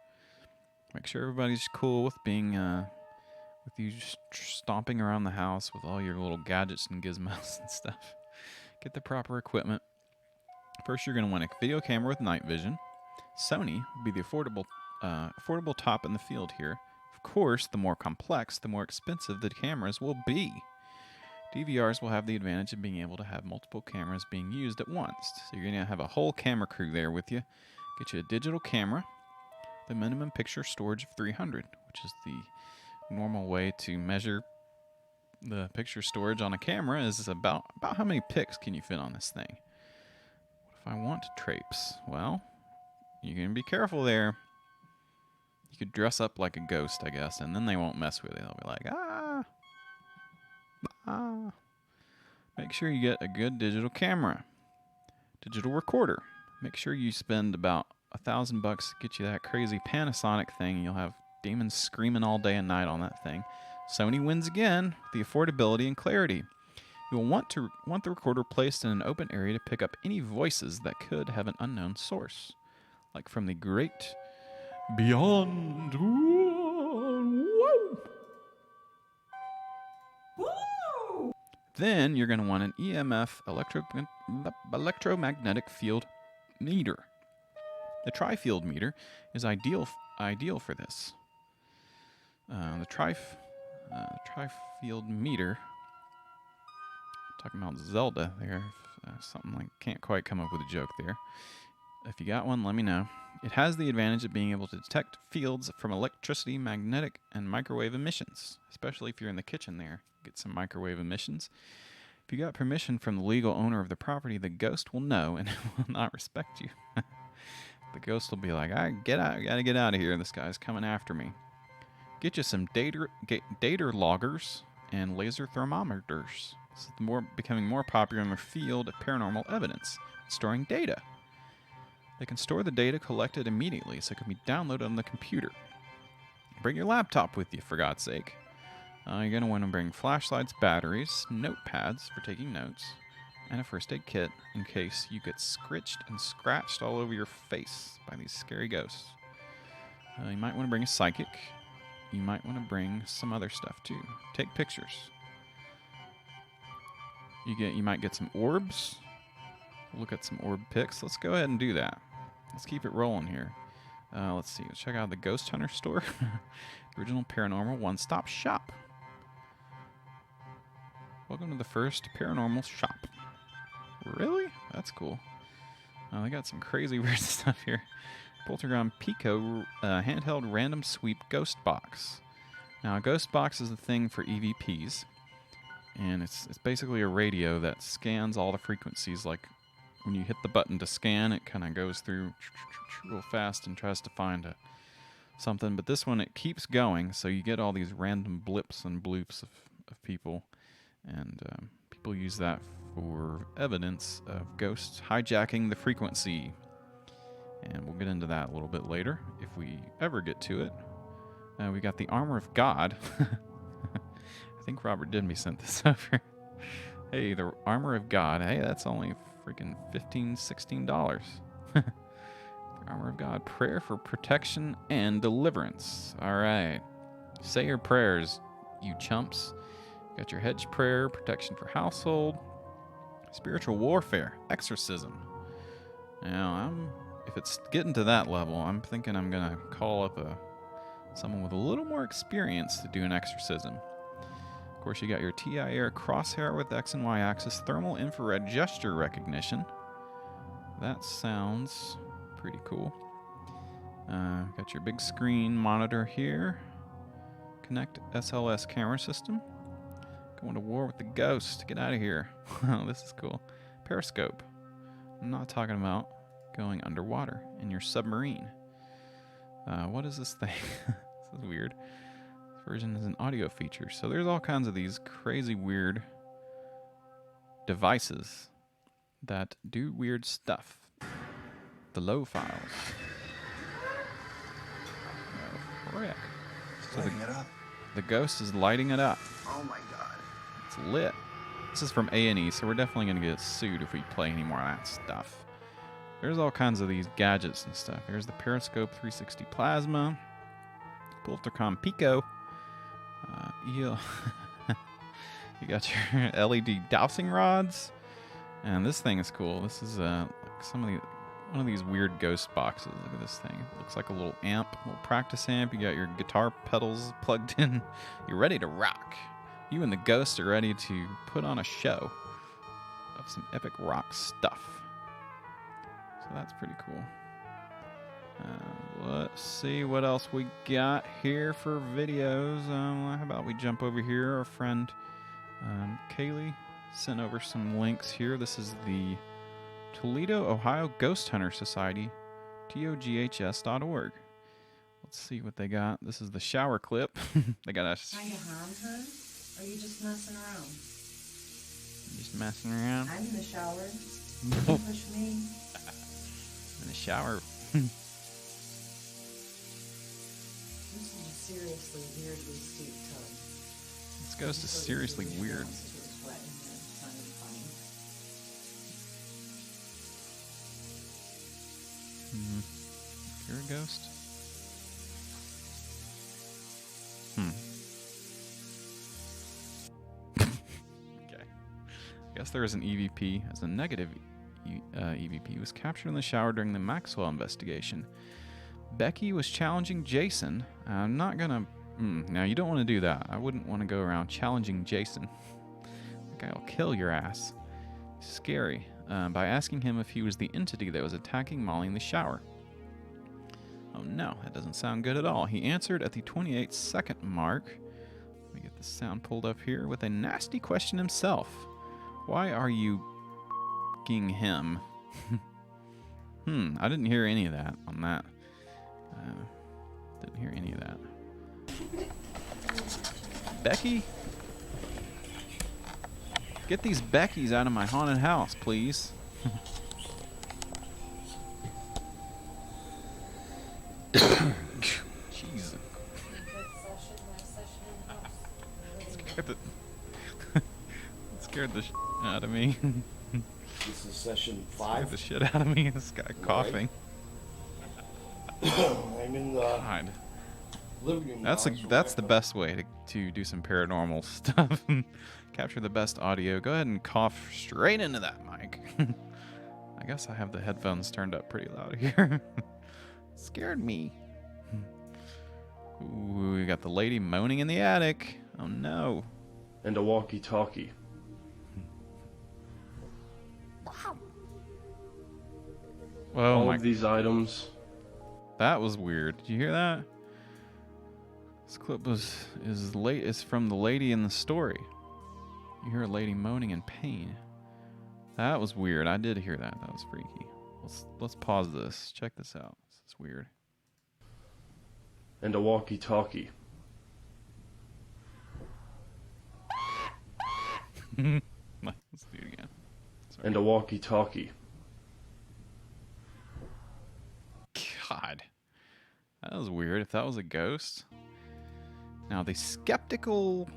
Speaker 1: Make sure everybody's cool with being, with you just stomping around the house with all your little gadgets and gizmos and stuff. Get the proper equipment. First, you're going to want a video camera with night vision. Sony would be the affordable top in the field here. Of course, the more complex, the more expensive the cameras will be. DVRs will have the advantage of being able to have multiple cameras being used at once. So you're going to have a whole camera crew there with you. Get you a digital camera. The minimum picture storage of 300, which is the normal way to measure the picture storage on a camera, is about how many pics can you fit on this thing. What if I want to traipse? Well, you're going to be careful there. You could dress up like a ghost, I guess, and then they won't mess with you. They'll be like, ah. make sure you get a good digital camera. Digital recorder. Make sure you spend about $1,000 to get you that crazy Panasonic thing. You'll have demons screaming all day and night on that thing. Sony wins again with the affordability and clarity. You'll want the recorder placed in an open area to pick up any voices that could have an unknown source, like from the great beyond. Then you're going to want an EMF electromagnetic field meter. The tri-field meter is ideal for this. The tri-field meter. Talking about Zelda there. Something like can't quite come up with a joke there. If you got one, let me know. It has the advantage of being able to detect fields from electricity, magnetic, and microwave emissions, especially if you're in the kitchen there. Get some microwave emissions. If you got permission from the legal owner of the property, the ghost will know and will not respect you. The ghost will be like, I gotta get out of here. This guy's coming after me. Get you some data loggers and laser thermometers. This is becoming more popular in the field of paranormal evidence, storing data. They can store the data collected immediately, so it can be downloaded on the computer. Bring your laptop with you, for God's sake. You're going to want to bring flashlights, batteries, notepads for taking notes, and a first aid kit in case you get scritched and scratched all over your face by these scary ghosts. You might want to bring a psychic. You might want to bring some other stuff too. Take pictures. You might get some orbs. Look at some orb pics. Let's go ahead and do that. Let's keep it rolling here. Let's see. Let's check out the Ghost Hunter store. Original Paranormal One-Stop Shop. Welcome to the first paranormal shop. Really? That's cool. They got some crazy weird stuff here. Poltergeist Pico handheld random sweep ghost box. Now, a ghost box is a thing for EVPs, and it's basically a radio that scans all the frequencies. Like when you hit the button to scan, it kind of goes through real fast and tries to find something. But this one, it keeps going, so you get all these random blips and bloops of people, and people use that for evidence of ghosts hijacking the frequency. And we'll get into that a little bit later, if we ever get to it. We got the Armor of God. I think Robert Denby sent this over. Hey, the Armor of God. Hey, that's only freaking $15, $16. The Armor of God. Prayer for protection and deliverance. All right. Say your prayers, you chumps. Got your hedge prayer, protection for household, spiritual warfare, exorcism. Now, if it's getting to that level, I'm thinking I'm going to call up someone with a little more experience to do an exorcism. Of course, you got your TI-AIR crosshair with X and Y axis thermal infrared gesture recognition. That sounds pretty cool. Got your big screen monitor here. Connect SLS camera system. Going to war with the ghost. Get out of here. This is cool. Periscope. I'm not talking about going underwater in your submarine. What is this thing? This is weird. This version is an audio feature. So there's all kinds of these crazy weird devices that do weird stuff. The low files. Oh, frick. So the ghost is lighting it up.
Speaker 18: Oh my god.
Speaker 1: It's lit. This is from A&E, so we're definitely going to get sued if we play any more of that stuff. There's all kinds of these gadgets and stuff. Here's the Periscope 360 Plasma. Poltercom Pico. You got your LED dowsing rods. And this thing is cool. This is like one of these weird ghost boxes. Look at this thing. It looks like a little amp, a little practice amp. You got your guitar pedals plugged in. You're ready to rock. You and the ghost are ready to put on a show of some epic rock stuff. So that's pretty cool. Let's see what else we got here for videos. How about we jump over here? Our friend Kaylee sent over some links here. This is the Toledo, Ohio Ghost Hunter Society, toghs.org. Let's see what they got. This is the shower clip. They got us.
Speaker 19: Trying to harm her? Or are you just messing around?
Speaker 1: Just messing around.
Speaker 18: I'm in the shower. Don't push me.
Speaker 1: In the shower.
Speaker 18: This is a seriously weirdly steep tub.
Speaker 1: This ghost is seriously weird. You're a ghost? Okay. I guess there is an EVP as a negative EVP was captured in the shower during the Maxwell investigation. Becky was challenging Jason. I'm not gonna... now, you don't want to do that. I wouldn't want to go around challenging Jason. That guy will kill your ass. Scary. By asking him if he was the entity that was attacking Molly in the shower. Oh no, that doesn't sound good at all. He answered at the 28-second mark. Let me get the sound pulled up here with a nasty question himself. Why are you f***ing him? I didn't hear any of that on that. Didn't hear any of that. Becky? Get these Beckys out of my haunted house, please. Jeez. Scared the shit out of me.
Speaker 19: This is session 5.
Speaker 1: Scared the shit out of me. This guy coughing.
Speaker 19: I'm in the
Speaker 1: God.
Speaker 19: living room.
Speaker 1: That's the best way to do some paranormal stuff. Capture the best audio. Go ahead and cough straight into that mic. I guess I have the headphones turned up pretty loud here. Scared me. Ooh, we got the lady moaning in the attic. Oh no.
Speaker 19: And a walkie-talkie.
Speaker 1: Oh,
Speaker 19: all of these items.
Speaker 1: That was weird. Did you hear that? This clip is from the lady in the story. You hear a lady moaning in pain. That was weird. I did hear that. That was freaky. Let's pause this. Check this out. This is weird.
Speaker 19: And a walkie-talkie.
Speaker 1: Let's do it again. Sorry.
Speaker 19: And a walkie-talkie.
Speaker 1: God. That was weird. If that was a ghost. Now the skeptical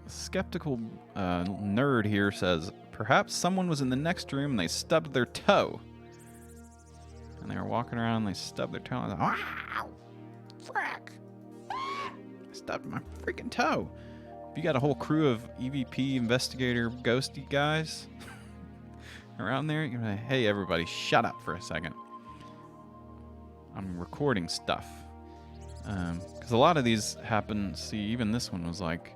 Speaker 1: nerd here says, perhaps someone was in the next room and they stubbed their toe. And they were walking around and they stubbed their toe. And I was like, wow! Frack! I stubbed my freaking toe. If you got a whole crew of EVP investigator ghosty guys around there, you're like, hey everybody, shut up for a second. I'm recording stuff. Because a lot of these happen, see, even this one was like,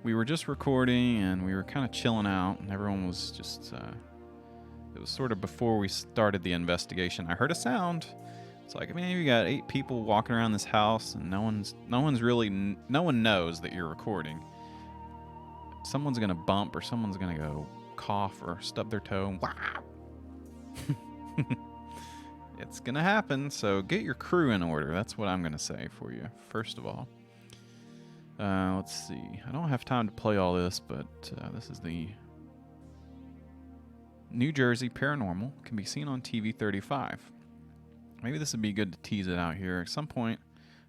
Speaker 1: we were just recording and we were kind of chilling out and everyone was just, it was sort of before we started the investigation. I heard a sound. It's like, man, you got 8 people walking around this house and no one knows that you're recording. Someone's gonna bump or someone's gonna go cough or stub their toe and wow. It's gonna happen, so get your crew in order. That's what I'm gonna say for you, first of all. Let's see. I don't have time to play all this, but this is the New Jersey Paranormal. Can be seen on TV 35. Maybe this would be good to tease it out here at some point.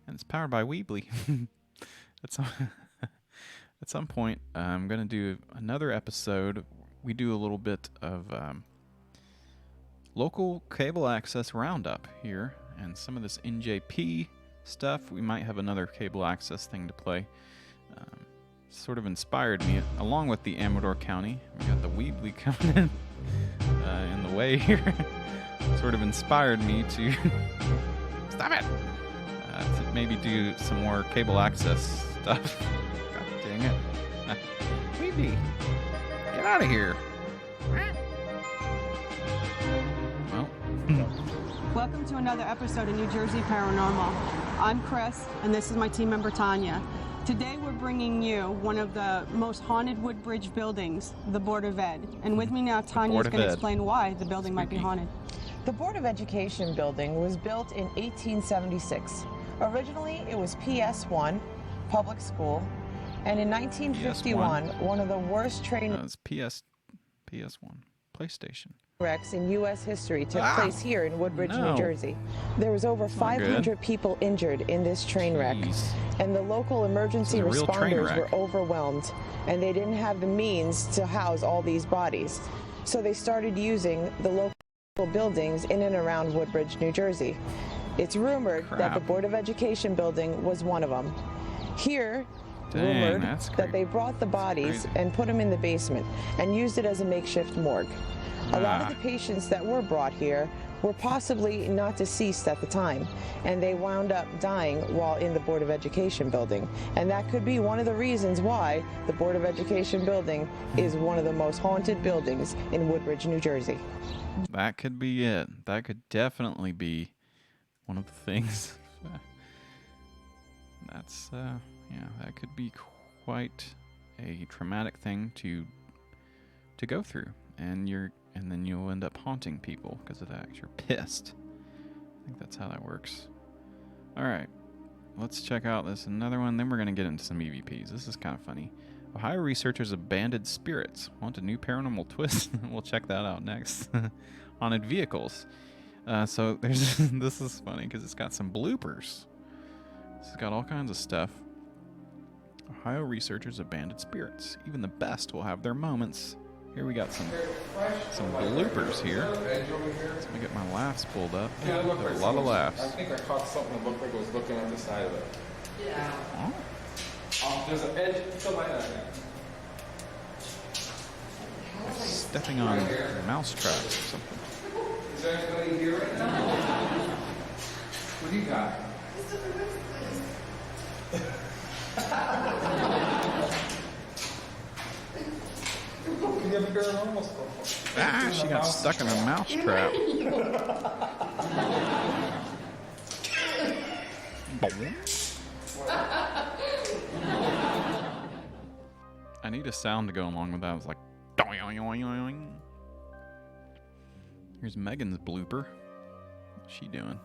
Speaker 1: And it's powered by Weebly. At some point, I'm going to do another episode. We do a little bit of local cable access roundup here. And some of this NJP stuff. We might have another cable access thing to play. Sort of inspired me, along with the Amador County. We got the Weebly coming in the way here. Sort of inspired me to stop it. To maybe do some more cable access stuff. God dang it! Weebly, get out of here! Well.
Speaker 20: Welcome to another episode of New Jersey Paranormal. I'm Chris, and this is my team member Tanya. Today we're bringing you one of the most haunted Woodbridge buildings, the Board of Ed. And with me now, Tanya's going to explain why the building might be haunted.
Speaker 21: The Board of Education building was built in 1876. Originally, it was PS1, public school, And in 1951, one of the worst train
Speaker 1: PS1, PlayStation.
Speaker 21: wrecks in U.S. history took place here in Woodbridge, New Jersey. There was over
Speaker 1: not
Speaker 21: 500 people injured in this train wreck, and the local emergency responders were overwhelmed, and they didn't have the means to house all these bodies. So they started using the local buildings in and around Woodbridge, New Jersey. It's rumored that the Board of Education building was one of them. Here, rumored that they brought the bodies and put them in the basement and used it as a makeshift morgue. A lot of the patients that were brought here were possibly not deceased at the time, and they wound up dying while in the Board of Education building. And that could be one of the reasons why the Board of Education building is one of the most haunted buildings in Woodbridge, New Jersey.
Speaker 1: That could be it. That could definitely be one of the things. That's, yeah, that could be quite a traumatic thing to go through. And then you'll end up haunting people because of that. You're pissed. I think that's how that works. All right, let's check out this another one. Then we're gonna get into some EVPs. This is kind of funny. Ohio researchers abandoned spirits want a new paranormal twist. We'll check that out next. Haunted vehicles. So there's this is funny because it's got some bloopers. It's got all kinds of stuff. Ohio researchers abandoned spirits. Even the best will have their moments. Here we got some bloopers here. Let me get my laughs pulled up.
Speaker 2: Yeah,
Speaker 1: A lot of laughs.
Speaker 2: I think I caught something that looked like it was looking at the side of it.
Speaker 3: Yeah.
Speaker 1: Oh.
Speaker 2: There's an edge to light on it.
Speaker 1: Stepping on mouse traps or something.
Speaker 2: Is there anybody here right now? What do you got?
Speaker 1: Ah, she got stuck in a mouse trap. I need a sound to go along with that. I was like, doing. Here's Megan's blooper. What's she doing?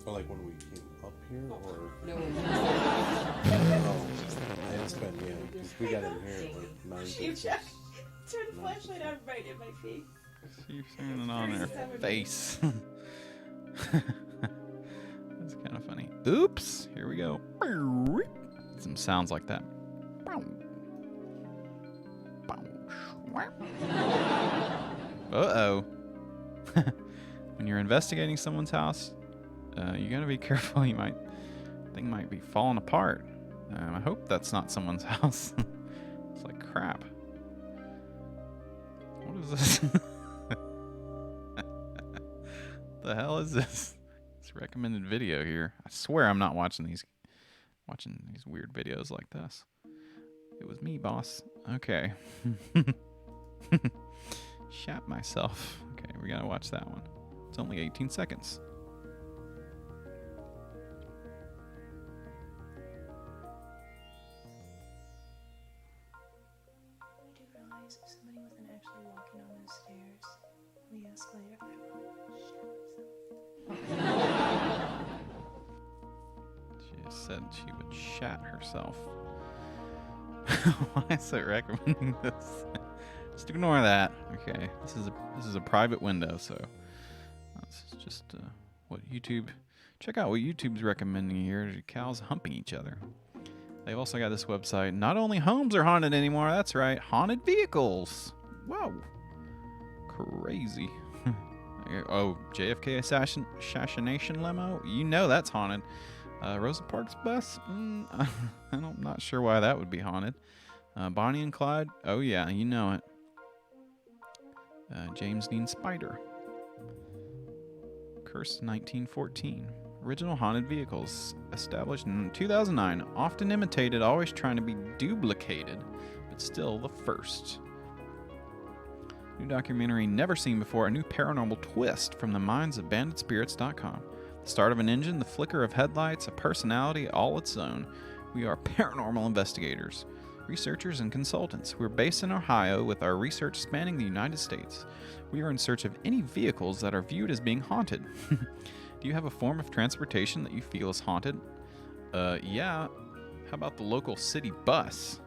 Speaker 4: Oh, like when we came up here, or
Speaker 18: no?
Speaker 4: Oh, that's been because we got in here at like 9:30.
Speaker 18: Turn the flashlight on right in my face.
Speaker 1: She's turning it on her face. That's kind of funny. Oops! Here we go. Some sounds like that. Uh-oh. When you're investigating someone's house, you gotta be careful. Thing might be falling apart. I hope that's not someone's house. It's like crap. What is this? The hell is this? It's a recommended video here. I swear I'm not watching these weird videos like this. It was me, boss. Okay. Shat myself. Okay, we gotta watch that one. It's only 18 seconds.
Speaker 3: I do realize if somebody wasn't actually walking on those stairs on the escalator, I would shit myself.
Speaker 1: She just said she would shat herself. Why is it recommending this? Just ignore that. Okay, this is a private window, so that's just what YouTube. Check out what YouTube's recommending here. Cows humping each other. They've also got this website. Not only homes are haunted anymore. That's right, haunted vehicles. Whoa, crazy. Oh, JFK assassination limo. You know that's haunted. Rosa Parks bus? I'm not sure why that would be haunted. Bonnie and Clyde? Oh yeah, you know it. James Dean Spider. Cursed 1914. Original haunted vehicles. Established in 2009. Often imitated, always trying to be duplicated, but still the first. New documentary never seen before. A new paranormal twist from the minds of bandedspirits.com. The start of an engine, the flicker of headlights, a personality all its own. We are paranormal investigators. researchers and consultants. We're based in Ohio with our research spanning the United States. We are in search of any vehicles that are viewed as being haunted. Do you have a form of transportation that you feel is haunted? Yeah. How about the local city bus?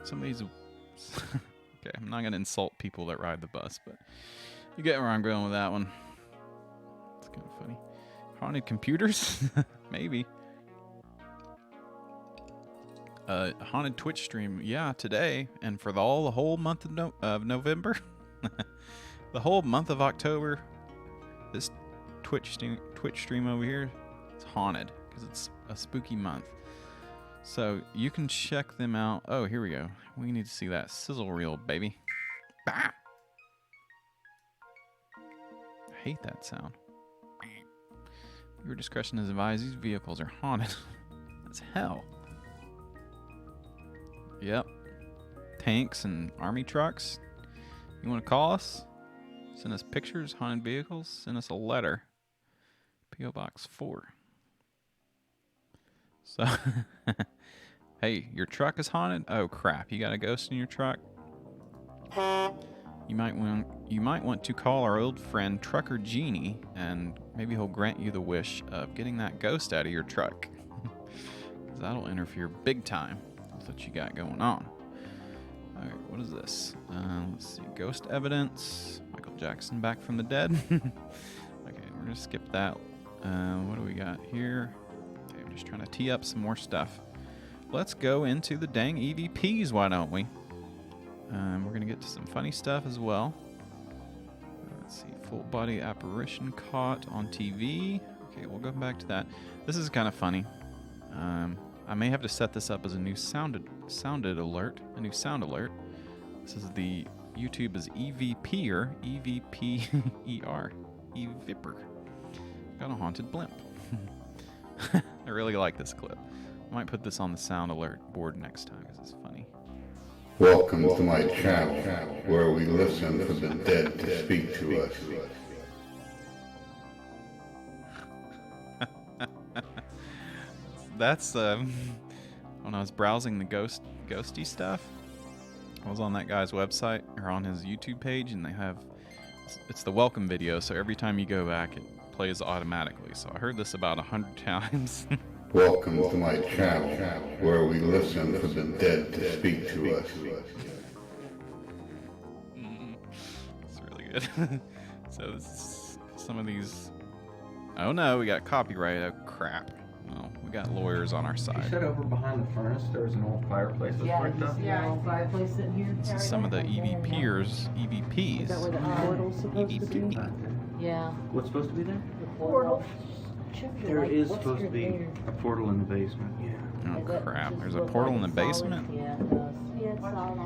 Speaker 1: Somebody's... Okay, I'm not going to insult people that ride the bus, but you get where I'm going with that one. It's kind of funny. Haunted computers? Maybe. Haunted Twitch stream. Yeah, today. And for the whole month of November. The whole month of October. This Twitch stream over here is haunted because it's a spooky month. So you can check them out. Oh, here we go. We need to see that sizzle reel, baby. Bah! I hate that sound. Your discretion is advised. These vehicles are haunted. That's hell. Yep. Tanks and army trucks. You want to call us? Send us pictures, haunted vehicles. Send us a letter. P.O. Box 4. So, hey, your truck is haunted? Oh crap! You got a ghost in your truck? You might want to call our old friend Trucker Genie, and maybe he'll grant you the wish of getting that ghost out of your truck. 'Cause that'll interfere big time with what you got going on. All right, what is this? Let's see. Ghost evidence. Michael Jackson back from the dead. Okay, we're gonna skip that. What do we got here? Okay, I'm just trying to tee up some more stuff. Let's go into the dang EVPs, why don't we? We're going to get to some funny stuff as well. Let's see. Full body apparition caught on TV. Okay, we'll go back to that. This is kind of funny. I may have to set this up as a new sound alert. A new sound alert. This is the YouTube is EVPer. EVPer. EVPer. Got a haunted blimp. I really like this clip. I might put this on the sound alert board next time because it's funny.
Speaker 7: Welcome to my channel, where we listen for the dead to speak to us.
Speaker 1: That's when I was browsing the ghosty stuff. I was on that guy's website or on his YouTube page, and they have it's the welcome video. So every time you go back, it plays automatically. So I heard this about 100 times.
Speaker 7: Welcome to my channel, where we listen for the dead to speak to us.
Speaker 1: It's really good. So this is some of these. Oh no, we got copyright. Oh crap. Well, we got lawyers on our side.
Speaker 2: You said over behind the furnace there was an old fireplace that's bricked up?
Speaker 18: Yeah, an old fireplace sitting here.
Speaker 1: This is some of the EVPs.
Speaker 18: Is that where the portal's supposed to be? Yeah.
Speaker 12: What's supposed to be there?
Speaker 18: The portal.
Speaker 12: There is supposed to be a portal in the basement. Yeah.
Speaker 1: Oh crap! There's a portal in the basement.
Speaker 18: Yeah, it does. Yeah, it's solid.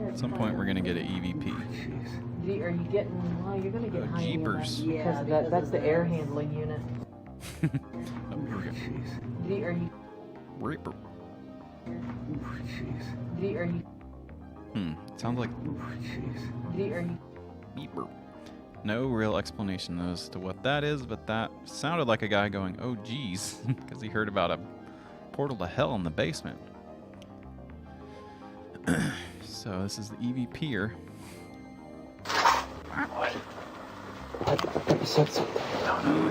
Speaker 1: At some point, we're gonna get an EVP.
Speaker 18: Are you getting? Well, you're gonna get high
Speaker 1: jeepers.
Speaker 18: because that's the air handling unit.
Speaker 1: Oh, here we go.
Speaker 18: Are you?
Speaker 1: Reaper.
Speaker 18: Are you?
Speaker 1: It sounds like.
Speaker 18: Are you?
Speaker 1: Beeper. No real explanation as to what that is, but that sounded like a guy going, "Oh, geez," because he heard about a portal to hell in the basement. So this is the EVPer.
Speaker 12: You said something. No.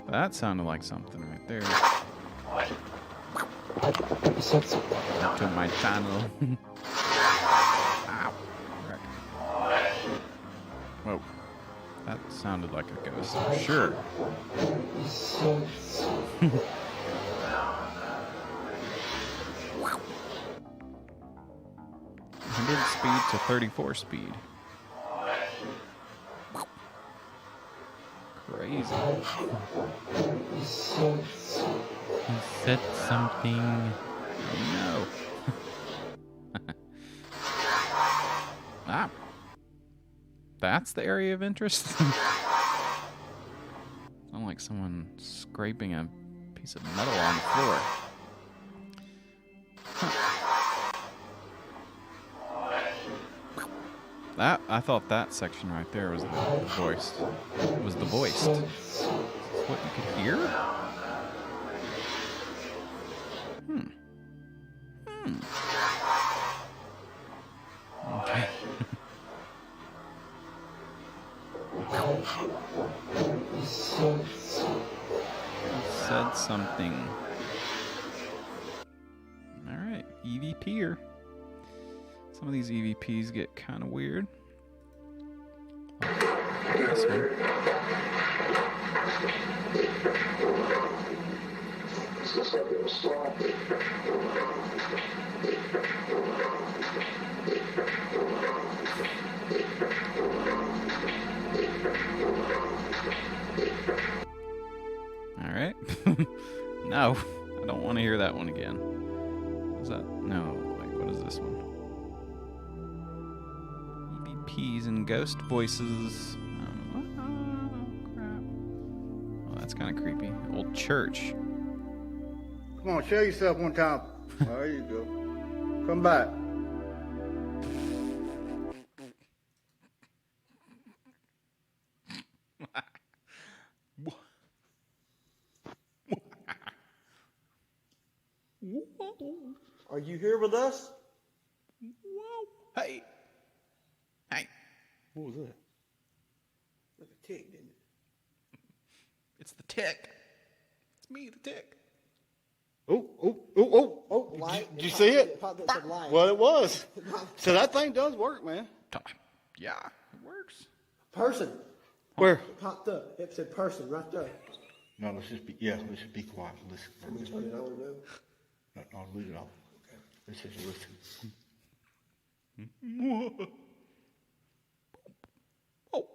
Speaker 1: That sounded like something right there.
Speaker 12: What? You said something. No.
Speaker 1: To my channel. Ow. Whoa. That sounded like a ghost. Sure. 100 speed to 34 speed. Crazy.
Speaker 12: You said
Speaker 1: something. Oh no. Ah. That's the area of interest? Sound like someone scraping a piece of metal on the floor. That I thought that section right there was the voiced. Was the voiced. Is this what you could hear? said something. Alright, EVPer. Some of these EVPs get kind of weird. This one. Alright. No, I don't want to hear that one again. Is that? No, wait, what is this one? EVPs and ghost voices. Crap. Oh, that's kind of creepy. Old church.
Speaker 8: Come on, show yourself one time. There you go. Come back.
Speaker 22: Are you here with us?
Speaker 1: Whoa. Hey. Hey.
Speaker 8: What was that?
Speaker 22: Like a tick, didn't it?
Speaker 1: It's the tick. It's me, the tick.
Speaker 8: Oh.
Speaker 22: Light.
Speaker 8: Did you see it?
Speaker 22: Light.
Speaker 8: Well, it was. So that thing does work, man.
Speaker 1: Yeah, it works.
Speaker 22: Person.
Speaker 8: Where?
Speaker 22: It popped up. It said person right there.
Speaker 8: No, let's just be quiet. Listen.
Speaker 22: Turn it on, though.
Speaker 8: No, leave it off. Okay. Let's just listen.
Speaker 1: Oh.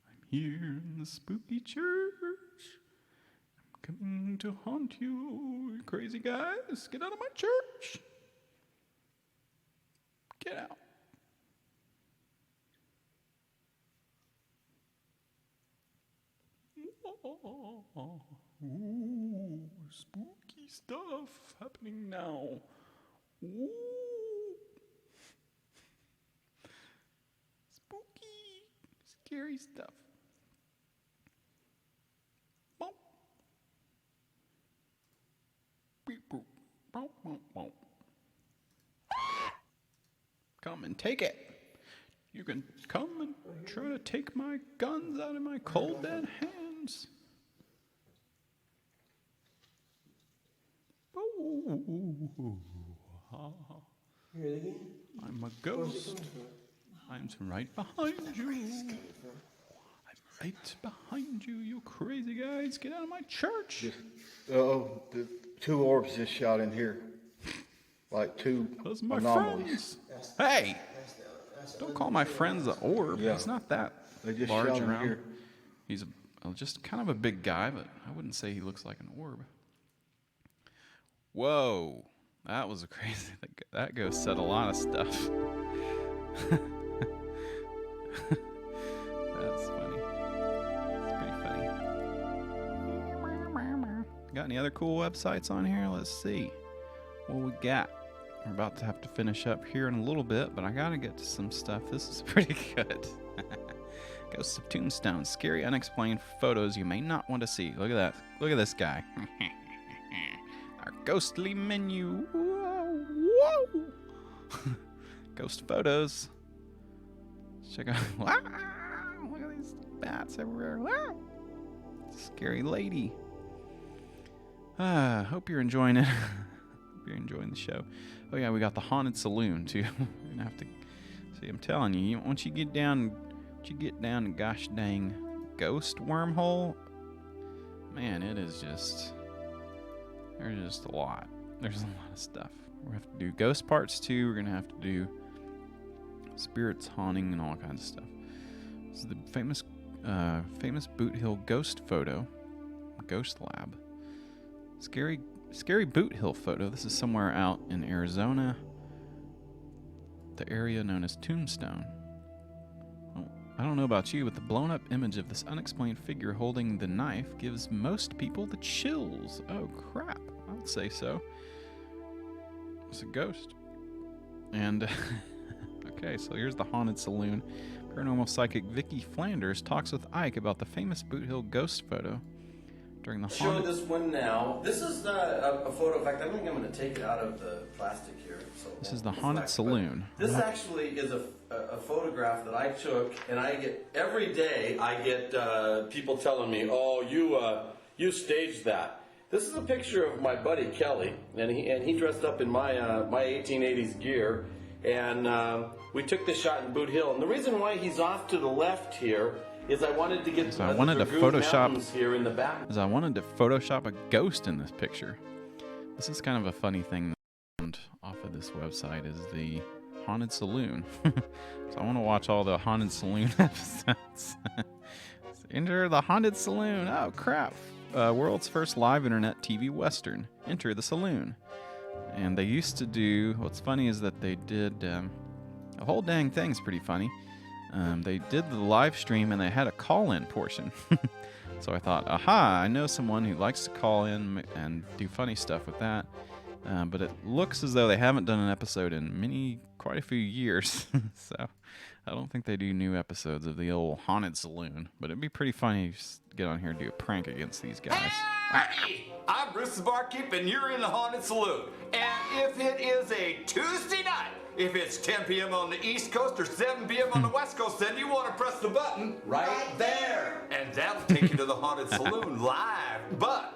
Speaker 1: I'm here in the spooky church. I'm coming to haunt you, you crazy guys. Get out of my church. Get out. Ooh, spooky stuff happening now. Ooh. Spooky, scary stuff. Boop. Beep, boop. Boop, boop, boop. Come and take it. You can come and try to take my guns out of my cold dead hands. Ooh. I'm a ghost. I'm right behind you. I'm right behind you, you crazy guys. Get out of my church.
Speaker 8: Oh, the two orbs just shot in here. Like two
Speaker 1: Those are my
Speaker 8: anomalies.
Speaker 1: friends. Hey! Don't call my friends an orb.
Speaker 8: Yeah.
Speaker 1: He's not that
Speaker 8: They just
Speaker 1: large
Speaker 8: shot him
Speaker 1: around.
Speaker 8: here.
Speaker 1: He's just kind of a big guy, but I wouldn't say he looks like an orb. Whoa, that was a crazy. That ghost said a lot of stuff. That's funny. It's pretty funny. Got any other cool websites on here? Let's see what we got. We're about to have to finish up here in a little bit, but I gotta get to some stuff. This is pretty good. Ghosts of Tombstone. Scary, unexplained photos you may not want to see. Look at that. Look at this guy. Our ghostly menu. Whoa, whoa. Ghost photos. Check out. Wow, look at these bats everywhere. Wow. Scary lady. Hope you're enjoying it. Hope you're enjoying the show. Oh yeah, we got the haunted saloon too. We're gonna have to see. I'm telling you, once you get down to gosh dang ghost wormhole, man, it is just. There's just a lot. There's a lot of stuff. We're gonna have to do ghost parts too. We're gonna have to do spirits haunting and all kinds of stuff. This is the famous Boot Hill ghost photo, ghost lab. Scary Boot Hill photo. This is somewhere out in Arizona, the area known as Tombstone. Oh, I don't know about you, but the blown up image of this unexplained figure holding the knife gives most people the chills. Oh crap, I'd say so. It's a ghost. And okay, so here's the haunted saloon. Paranormal psychic Vicky Flanders talks with Ike about the famous Boot Hill ghost photo during the
Speaker 23: Show
Speaker 1: haunted...
Speaker 23: this one now. This is a photo. In fact, I think I'm going to take it out of the plastic here. So
Speaker 1: This is the haunted saloon.
Speaker 23: This actually is a photograph that I took, and I get every day I get people telling me, "Oh, you staged that." This is a picture of my buddy Kelly, and he dressed up in my 1880s gear, and we took this shot in Boot Hill. And the reason why he's off to the left here is I wanted to get
Speaker 1: So I wanted to Photoshop
Speaker 23: here in the back.
Speaker 1: I wanted to Photoshop a ghost in this picture. This is kind of a funny thing that I found off of this website is the Haunted Saloon. So I want to watch all the Haunted Saloon episodes. So enter the Haunted Saloon. Oh crap! World's first live internet TV western. Enter the saloon. And they used to do. What's funny is that they did the whole dang thing's pretty funny. They did the live stream and they had a call-in portion. So I thought, aha, I know someone who likes to call in and do funny stuff with that. But it looks as though they haven't done an episode in quite a few years. So I don't think they do new episodes of the old Haunted Saloon. But it'd be pretty funny to get on here and do a prank against these guys.
Speaker 5: Hey, I'm Bruce the Barkeep, and you're in the Haunted Saloon. And if it is a Tuesday night, if it's 10 p.m. on the East Coast or 7 p.m. on the West Coast, then you want to press the button right there. And that'll take you to the Haunted Saloon live. But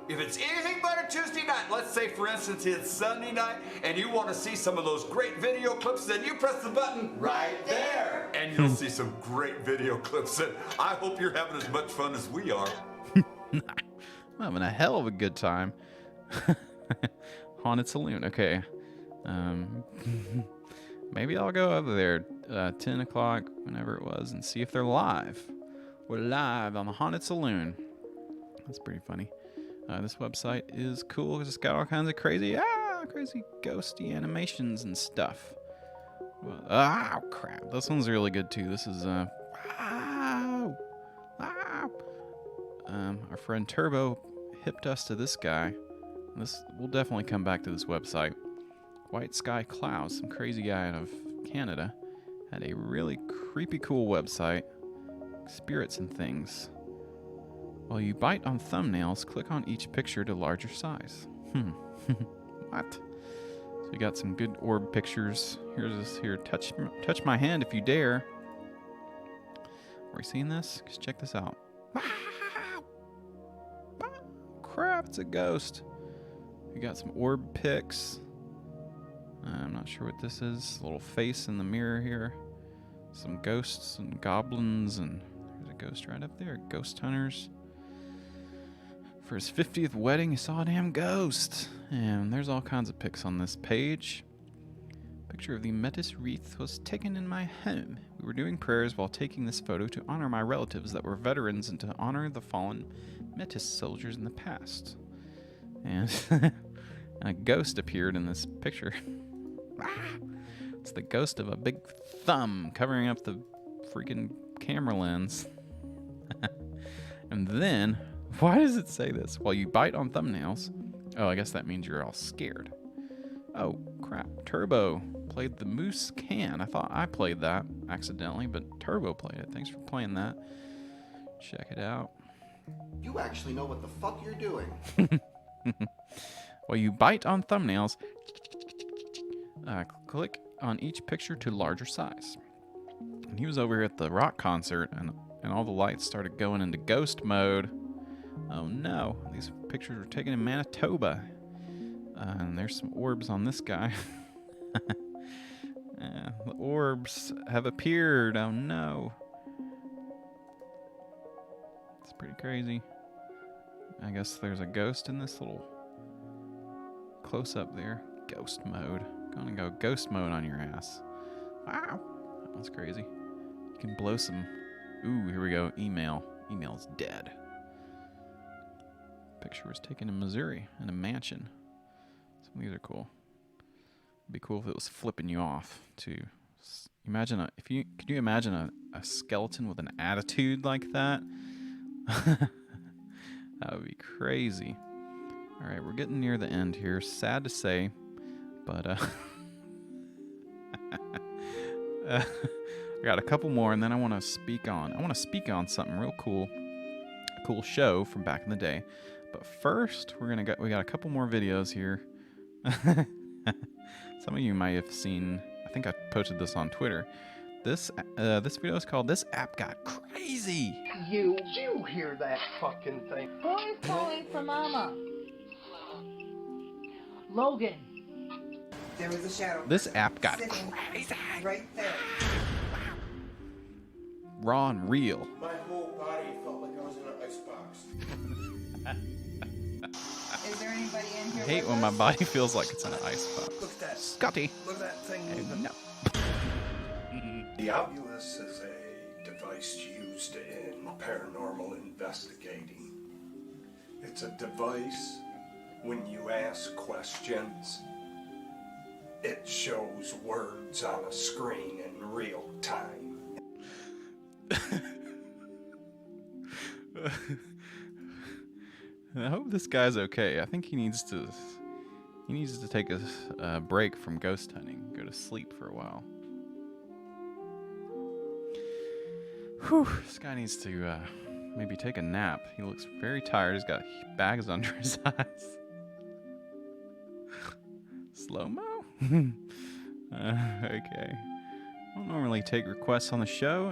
Speaker 5: if it's anything but a Tuesday night, let's say, for instance, it's Sunday night, and you want to see some of those great video clips, then you press the button right there. And you'll see some great video clips. And I hope you're having as much fun as we are.
Speaker 1: I'm having a hell of a good time. Haunted Saloon, okay. Maybe I'll go over there 10 o'clock, whenever it was, and see if they're live. We're live on the Haunted Saloon. That's pretty funny. This website is cool because it's got all kinds of crazy ghosty animations and stuff. Oh, crap. This one's really good, too. This is, our friend Turbo hipped us to this guy. We'll definitely come back to this website. White Sky Clouds, some crazy guy out of Canada, had a really creepy cool website. Spirits and things. While you bite on thumbnails, click on each picture to larger size. What? So you got some good orb pictures. Here's this here. Touch my hand if you dare. Are you seeing this? Just check this out. Crap, it's a ghost. You got some orb pics. I'm not sure what this is. A little face in the mirror here. Some ghosts and goblins, and there's a ghost right up there. Ghost hunters. For his 50th wedding, he saw a damn ghost. And there's all kinds of pics on this page. Picture of the Metis wreath was taken in my home. We were doing prayers while taking this photo to honor my relatives that were veterans and to honor the fallen Metis soldiers in the past. And a ghost appeared in this picture. It's the ghost of a big thumb covering up the freaking camera lens. And then, why does it say this? While you bite on thumbnails. Oh, I guess that means you're all scared. Oh, crap. Turbo played the Moose Can. I thought I played that accidentally, but Turbo played it. Thanks for playing that. Check it out.
Speaker 5: You actually know what the fuck you're doing.
Speaker 1: While you bite on thumbnails, click on each picture to larger size. And he was over here at the rock concert, and all the lights started going into ghost mode. Oh no, these pictures were taken in Manitoba. And there's some orbs on this guy. The orbs have appeared. Oh no. It's pretty crazy. I guess there's a ghost in this little close-up there. Ghost mode. Gonna go ghost mode on your ass. Wow. That was crazy. You can blow some... Ooh, here we go. Email. Email's dead. Picture was taken in Missouri in a mansion. Some of these are cool. It'd be cool if it was flipping you off too. Imagine could you imagine a skeleton with an attitude like that? That would be crazy. All right, we're getting near the end here. Sad to say, but I got a couple more, and then I want to speak on something real cool. A cool show from back in the day. But first, we got a couple more videos here. Some of you might have seen, I think I posted this on Twitter. This video is called "This App Got Crazy."
Speaker 2: You hear that fucking thing?
Speaker 18: Who is calling for Mama? Logan.
Speaker 6: There was a shadow.
Speaker 1: This app got
Speaker 6: sitting
Speaker 1: crazy.
Speaker 6: right there.
Speaker 1: Raw and real.
Speaker 22: My whole body felt like I was in an icebox.
Speaker 6: Is there anybody in
Speaker 1: I
Speaker 6: here?
Speaker 1: hate
Speaker 6: with
Speaker 1: when my
Speaker 6: us?
Speaker 1: body feels like it's in an icebox.
Speaker 22: Look at that.
Speaker 1: Scotty.
Speaker 22: Look at that thing.
Speaker 1: No.
Speaker 22: The Oooooooh is a device used in paranormal investigating. It's a device when you ask questions, it shows words on a screen in real time.
Speaker 1: I hope this guy's okay. I think he needs to take a break from ghost hunting, go to sleep for a while. Whew, this guy needs to maybe take a nap. He looks very tired. He's got bags under his eyes. Slow-mo? Okay. I don't normally take requests on the show,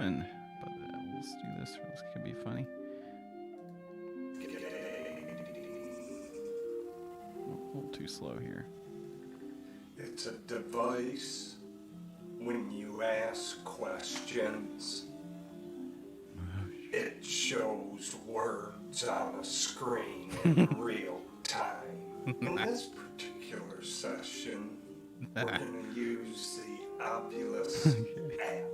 Speaker 1: but let's do this. This could be funny. A little too slow here.
Speaker 22: It's a device when you ask questions, it shows words on a screen in real time. In this particular session, we're going to use the Oooooooh app.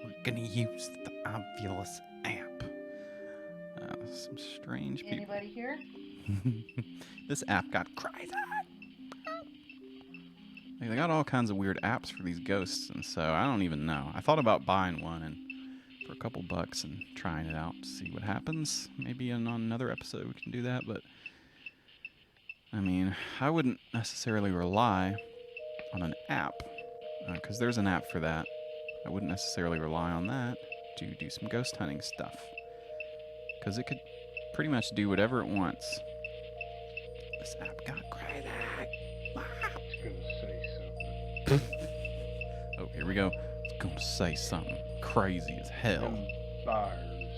Speaker 1: We're gonna use the Oooooooh app. Some strange people.
Speaker 18: Anybody here?
Speaker 1: This app got crazy. Like, they got all kinds of weird apps for these ghosts, and so I don't even know. I thought about buying one and for a couple bucks and trying it out to see what happens. Maybe on another episode we can do that, but I mean, I wouldn't necessarily rely on an app, because there's an app for that. I wouldn't necessarily rely on that to do some ghost hunting stuff, because it could pretty much do whatever it wants. This app got crazy.
Speaker 22: It's going to say something.
Speaker 1: Oh, here we go. It's going to say something crazy as hell.
Speaker 22: Them bars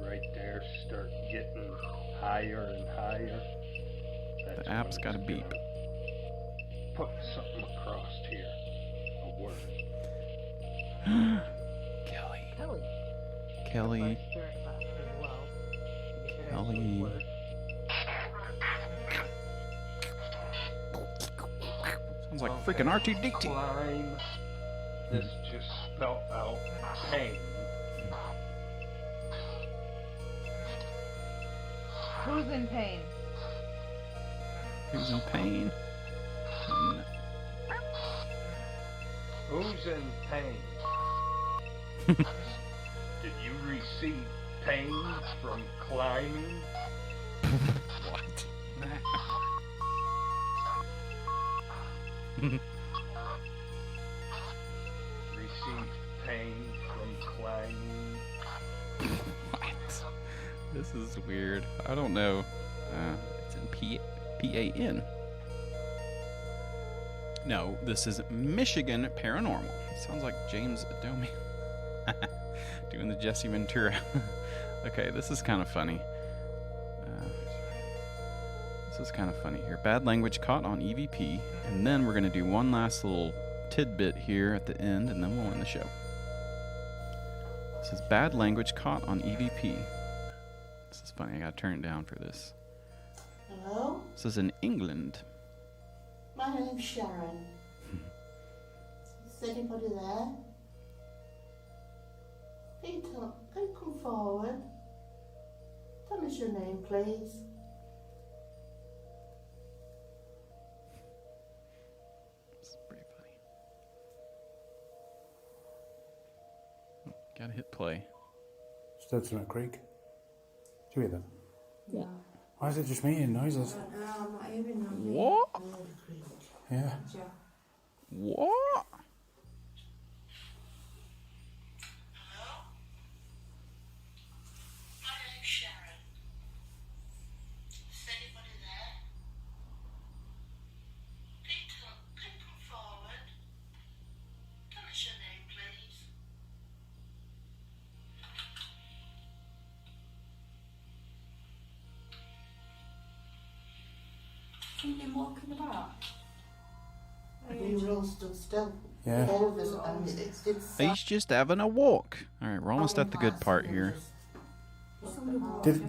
Speaker 22: right there start getting higher and higher. That's
Speaker 1: The app's got a beep.
Speaker 22: Put something across here. A word.
Speaker 1: Kelly.
Speaker 18: Kelly.
Speaker 1: Kelly. Kelly. Sounds like freaking R2-D2.
Speaker 22: Climb. This just spelled out pain.
Speaker 18: Who's in pain?
Speaker 1: Who's in pain? No.
Speaker 22: Who's in pain? Did you receive pain from climbing?
Speaker 1: What?
Speaker 22: Received pain from climbing?
Speaker 1: What? This is weird. I don't know. It's in P-A-N. No, this is Michigan Paranormal. It sounds like James Adomi doing the Jesse Ventura. Okay, this is kind of funny. This is kind of funny here. Bad language caught on EVP, and then we're going to do one last little tidbit here at the end, and then we'll end the show. This is bad language caught on EVP. This is funny. I got to turn it down for this.
Speaker 10: Hello?
Speaker 1: This is in England.
Speaker 10: My name's Sharon. Is anybody there? Can you come forward? Tell us your name, please.
Speaker 1: This is pretty funny. Gotta hit play.
Speaker 4: Steps in a creek. Do you hear that?
Speaker 10: Yeah.
Speaker 4: Why is it just me hearing noises?
Speaker 10: I'm not hearing nothing.
Speaker 1: What?
Speaker 4: Yeah.
Speaker 1: What?
Speaker 18: walking about?
Speaker 10: We were all stood still.
Speaker 4: Yeah.
Speaker 10: All of us, and it's
Speaker 1: He's just having a walk. All right, we're almost at the good part here.
Speaker 8: Did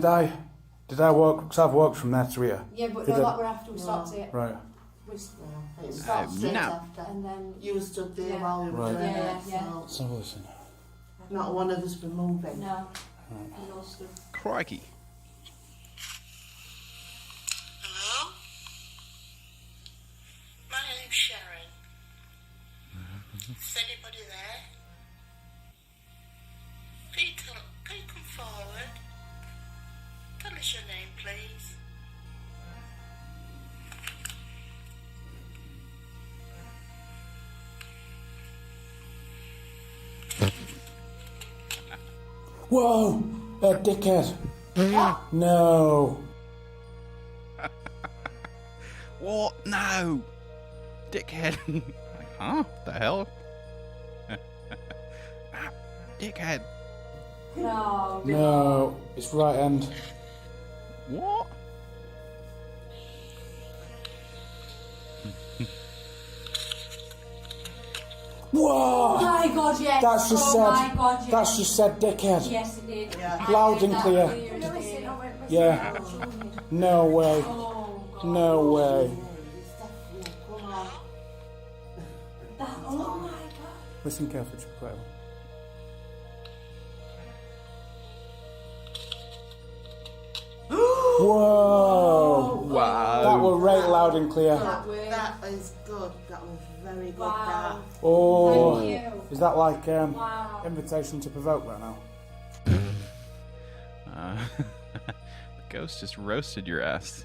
Speaker 8: I walk? Because I've walked from there to here.
Speaker 18: Yeah, but
Speaker 8: Did
Speaker 18: no,
Speaker 8: I-
Speaker 18: that were after we stopped it.
Speaker 8: Right.
Speaker 18: We
Speaker 10: It stopped straight
Speaker 1: no.
Speaker 10: after.
Speaker 18: And then
Speaker 10: You were stood there
Speaker 18: Yeah.
Speaker 10: while we were
Speaker 8: Right.
Speaker 10: doing
Speaker 18: Yeah,
Speaker 10: it,
Speaker 18: yeah.
Speaker 10: so
Speaker 8: Let's have a listen.
Speaker 10: not one of us were moving.
Speaker 18: No. We all stood.
Speaker 1: Crikey.
Speaker 10: Hello? My name's Sharon. Is anybody there? Can you come forward? Tell us your name, please.
Speaker 8: Whoa! That dickhead! No!
Speaker 1: What? No! Dickhead. Like, huh? What the hell? Ah, dickhead.
Speaker 18: No.
Speaker 8: No! It's right end.
Speaker 1: What?
Speaker 8: Whoa!
Speaker 18: Oh my god, yes.
Speaker 8: That's just
Speaker 18: oh
Speaker 8: said.
Speaker 18: my god, yes.
Speaker 8: That's just said dickhead.
Speaker 18: Yes, it did.
Speaker 10: Yeah.
Speaker 8: Loud and clear. Yeah. No way. No way.
Speaker 18: Oh my god.
Speaker 8: Listen carefully, it's incredible. Whoa!
Speaker 1: Wow.
Speaker 8: That were right loud and clear.
Speaker 10: That is good. That was very good.
Speaker 18: Wow.
Speaker 8: Oh,
Speaker 18: Thank you.
Speaker 8: is that like
Speaker 18: Wow.
Speaker 8: invitation to provoke right now?
Speaker 1: The ghost just roasted your ass.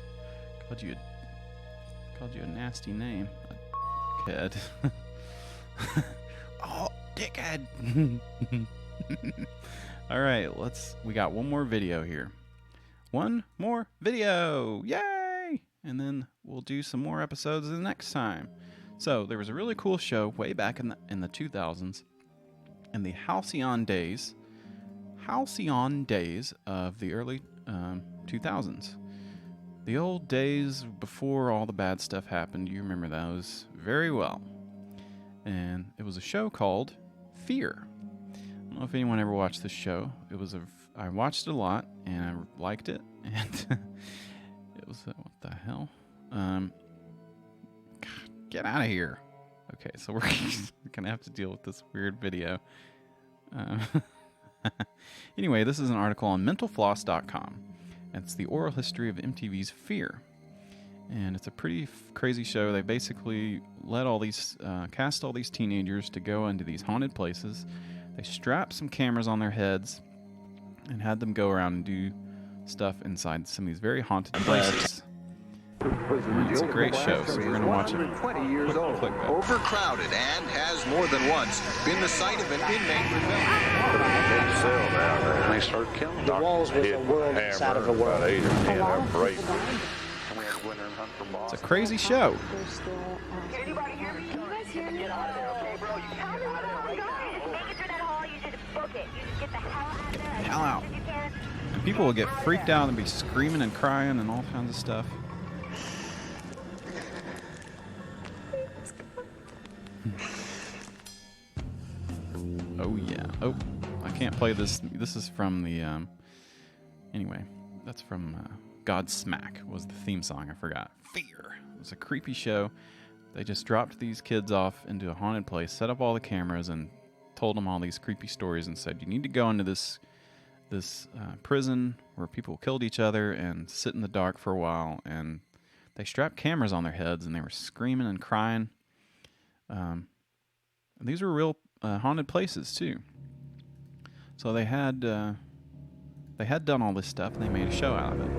Speaker 1: Called you a nasty name. Kid. Oh, dickhead. All right, we got one more video here. One more video. Yay! And then we'll do some more episodes the next time. So, there was a really cool show way back in the 2000s, in the halcyon days of the early 2000s. The old days before all the bad stuff happened. You remember those very well. And it was a show called Fear. I don't know if anyone ever watched this show. I watched it a lot and I liked it, and it was what the hell? Get out of here. Okay, so we're gonna have to deal with this weird video. Anyway, this is an article on mentalfloss.com. It's the oral history of MTV's Fear. And it's a pretty crazy show. They basically let cast all these teenagers to go into these haunted places. They strapped some cameras on their heads and had them go around and do stuff inside some of these very haunted places. And it's a great show, so we're going to watch it.
Speaker 11: 20 years old, overcrowded, and has more than once been the site of an inmate rebellion.
Speaker 9: Cell down there, and they start killing.
Speaker 12: The walls was a world inside of a world.
Speaker 9: About 8 or 10 of them raped.
Speaker 1: It's a crazy show.
Speaker 3: Can anybody hear me? Can you guys hear me? Get out of there, okay, bro? You can't get out of there right now. You make it through that hall, you just book it. You just get the hell out of there.
Speaker 1: Hell out.
Speaker 3: As you can.
Speaker 1: And people will get freaked out and be screaming and crying and all kinds of stuff. Oh yeah. Oh, I can't play this. This is from the anyway, that's from Godsmack was the theme song. I forgot. Fear. It was a creepy show. They just dropped these kids off into a haunted place, set up all the cameras, and told them all these creepy stories and said, you need to go into this prison where people killed each other and sit in the dark for a while. And they strapped cameras on their heads and they were screaming and crying. These were real haunted places too. So they had done all this stuff and they made a show out of it.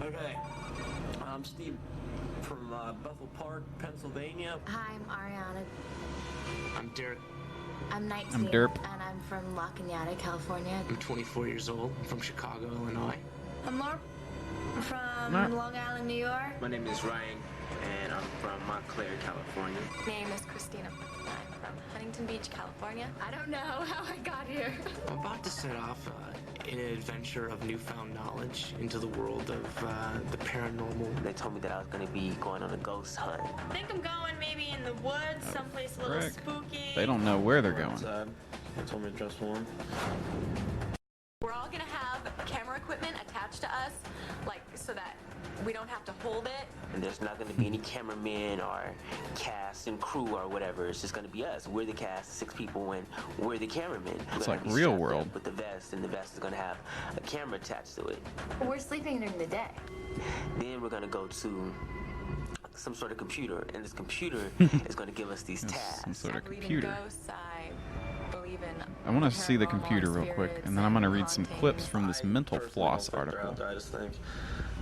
Speaker 13: Okay, I'm Steve from Buffalo Park, Pennsylvania.
Speaker 3: Hi, I'm Ariana.
Speaker 13: I'm Derek.
Speaker 3: I'm 19.
Speaker 1: I'm Derp.
Speaker 3: And I'm from La Cañada, California.
Speaker 13: I'm 24 years old. I'm from Chicago, Illinois.
Speaker 3: I'm Mark from
Speaker 13: Mark.
Speaker 3: Long Island, New York.
Speaker 13: My name is Ryan, and I'm from Montclair, California.
Speaker 3: My name is Christina. I'm from Huntington Beach, California. I don't know how I got here.
Speaker 13: I'm about to set off an adventure of newfound knowledge into the world of the paranormal.
Speaker 14: They told me that I was going to be going on a ghost hunt.
Speaker 15: I think I'm going maybe in the woods, someplace a little
Speaker 1: frick.
Speaker 15: spooky.
Speaker 1: They don't know where they're going.
Speaker 13: They told me to trust one.
Speaker 16: We're all gonna have camera equipment attached to us, like so that we don't have to hold it.
Speaker 14: And there's not going to be any cameramen or cast and crew or whatever. It's just going to be us. We're the cast, 6 people, and we're the cameramen.
Speaker 1: It's
Speaker 14: We're
Speaker 1: like
Speaker 14: gonna be
Speaker 1: real
Speaker 14: strapped
Speaker 1: world.
Speaker 14: up with the vest, and the vest is going to have a camera attached to it.
Speaker 16: We're sleeping during the day.
Speaker 14: Then we're going to go to some sort of computer, and this computer is going to give us these tasks.
Speaker 1: Some sort of
Speaker 16: I believe
Speaker 1: computer.
Speaker 16: in ghosts. I believe in.
Speaker 1: I want to see the computer real quick, and then I'm going to read some clips from this Mental Floss article.
Speaker 13: I just think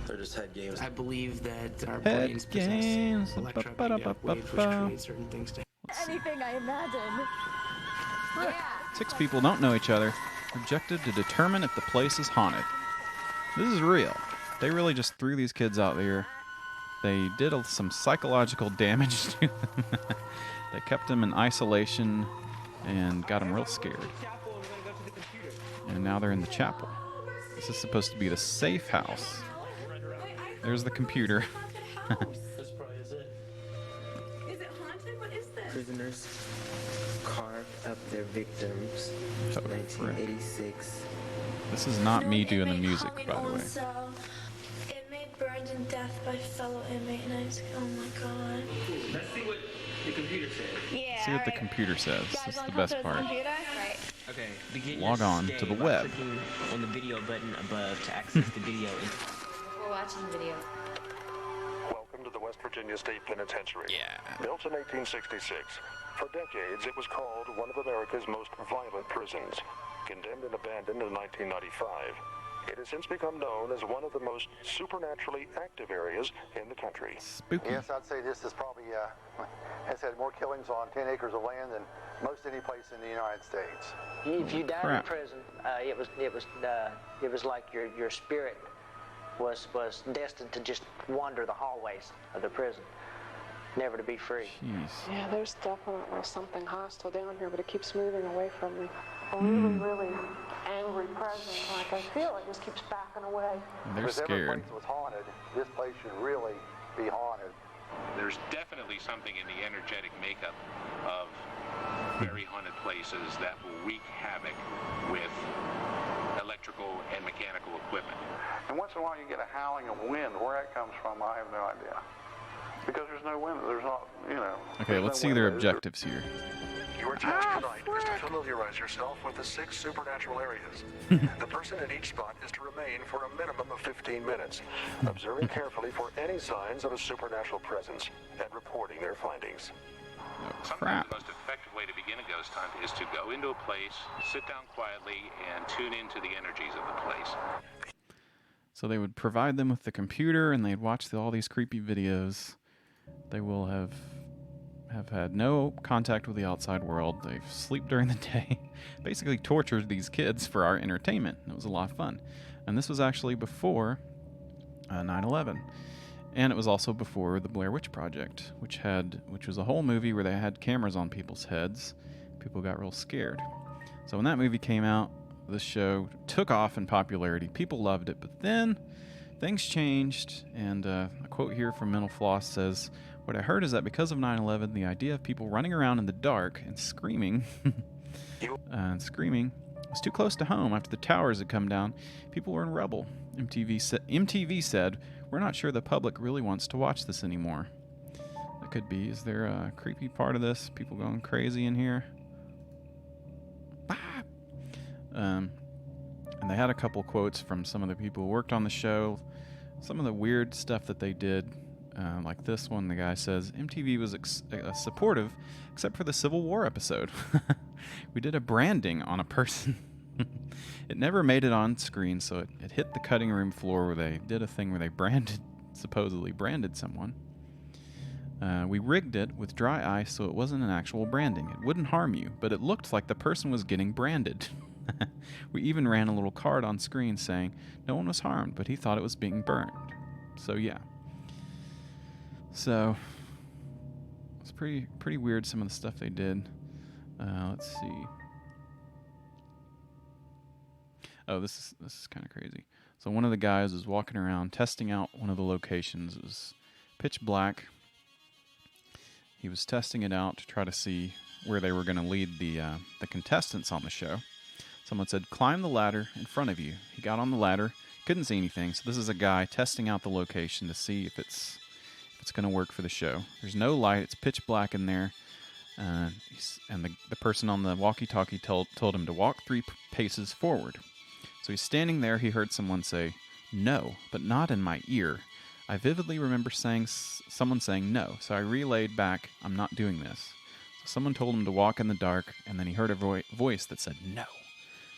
Speaker 13: they're just head games. I believe that our
Speaker 1: Head
Speaker 13: brains
Speaker 1: games.
Speaker 13: possess electromagnetic waves which create certain things to
Speaker 16: Anything I imagine. Yeah.
Speaker 1: 6 people don't know each other, rejected to determine if the place is haunted. This is real. They really just threw these kids out there. They did some psychological damage to them. They kept them in isolation and got them real scared. And now they're in the chapel. This is supposed to be the safe house. There's the computer.
Speaker 13: This probably is it.
Speaker 15: Is it haunted? What is this?
Speaker 13: Prisoners carved up their victims.
Speaker 1: Oh, frick.
Speaker 13: 1986.
Speaker 1: This is not me doing the music, by the way.
Speaker 15: Inmate burned to death by fellow inmate, and I was like, oh my god.
Speaker 13: Let's see what the computer says.
Speaker 15: Yeah.
Speaker 1: See what the computer says. This is the best part.
Speaker 15: Right.
Speaker 14: Okay, begin
Speaker 1: Log
Speaker 14: your
Speaker 1: on
Speaker 14: stay
Speaker 1: to the
Speaker 14: by
Speaker 1: web.
Speaker 14: clicking on the video button above to access the video.
Speaker 16: We're watching the video.
Speaker 9: Welcome to the West Virginia State Penitentiary.
Speaker 1: Yeah.
Speaker 9: Built in 1866. For decades, it was called one of America's most violent prisons. Condemned and abandoned in 1995, it has since become known as one of the most supernaturally active areas in the country.
Speaker 1: Spooky.
Speaker 24: Yes, I'd say this is probably has had more killings on 10 acres of land than most any place in the United States.
Speaker 25: If you died
Speaker 1: Crap.
Speaker 25: in prison, it was like your spirit was destined to just wander the hallways of the prison, never to be free.
Speaker 1: Jeez.
Speaker 26: Yeah, there's definitely something hostile down here, but it keeps moving away from me. A really angry presence. Like I feel it just keeps backing away.
Speaker 1: They're
Speaker 24: If every
Speaker 1: scared.
Speaker 24: place was haunted, this place should really be haunted.
Speaker 12: There's definitely something in the energetic makeup of very haunted places that will wreak havoc with electrical and mechanical equipment.
Speaker 24: And once in a while you get a howling of wind. Where that comes from, I have no idea. Because there's no wind. There's not, you know.
Speaker 1: Okay, let's see their objectives here.
Speaker 9: Your task tonight is to familiarize yourself with the 6 supernatural areas. The person in each spot is to remain for a minimum of 15 minutes, observing carefully for any signs of a supernatural presence and reporting their findings.
Speaker 12: Sometimes the most effective way to begin a ghost hunt is to go into a place, sit down quietly, and tune into the energies of the place.
Speaker 1: So they would provide them with the computer, and they'd watch all these creepy videos. They will have had no contact with the outside world. They sleep during the day. Basically tortured these kids for our entertainment. It was a lot of fun. And this was actually before 9/11. And it was also before the Blair Witch Project, which was a whole movie where they had cameras on people's heads. People got real scared. So when that movie came out, this show took off in popularity. People loved it, but then things changed, and a quote here from Mental Floss says, "What I heard is that because of 9/11, the idea of people running around in the dark and screaming was too close to home. After the towers had come down, people were in rubble. MTV said, we're not sure the public really wants to watch this anymore." That could be. Is there a creepy part of this? People going crazy in here? And they had a couple quotes from some of the people who worked on the show. Some of the weird stuff that they did, like this one, the guy says, MTV was supportive except for the Civil War episode. We did a branding on a person. It never made it on screen, so it hit the cutting room floor where they did a thing where they supposedly branded someone. We rigged it with dry ice so it wasn't an actual branding. It wouldn't harm you, but it looked like the person was getting branded. We even ran a little card on screen saying no one was harmed, but he thought it was being burned. So yeah. So it's pretty weird, some of the stuff they did. Let's see. Oh, this is kind of crazy. So one of the guys was walking around testing out one of the locations. It was pitch black. He was testing it out to try to see where they were going to lead the contestants on the show. Someone said, "Climb the ladder in front of you." He got on the ladder, couldn't see anything. So this is a guy testing out the location to see if it's going to work for the show. There's no light. It's pitch black in there. And the person on the walkie-talkie told him to walk 3 paces forward. So he's standing there. He heard someone say, "No," but not in my ear. I vividly remember someone saying no, so I relayed back, "I'm not doing this." So someone told him to walk in the dark, and then he heard a voice that said no.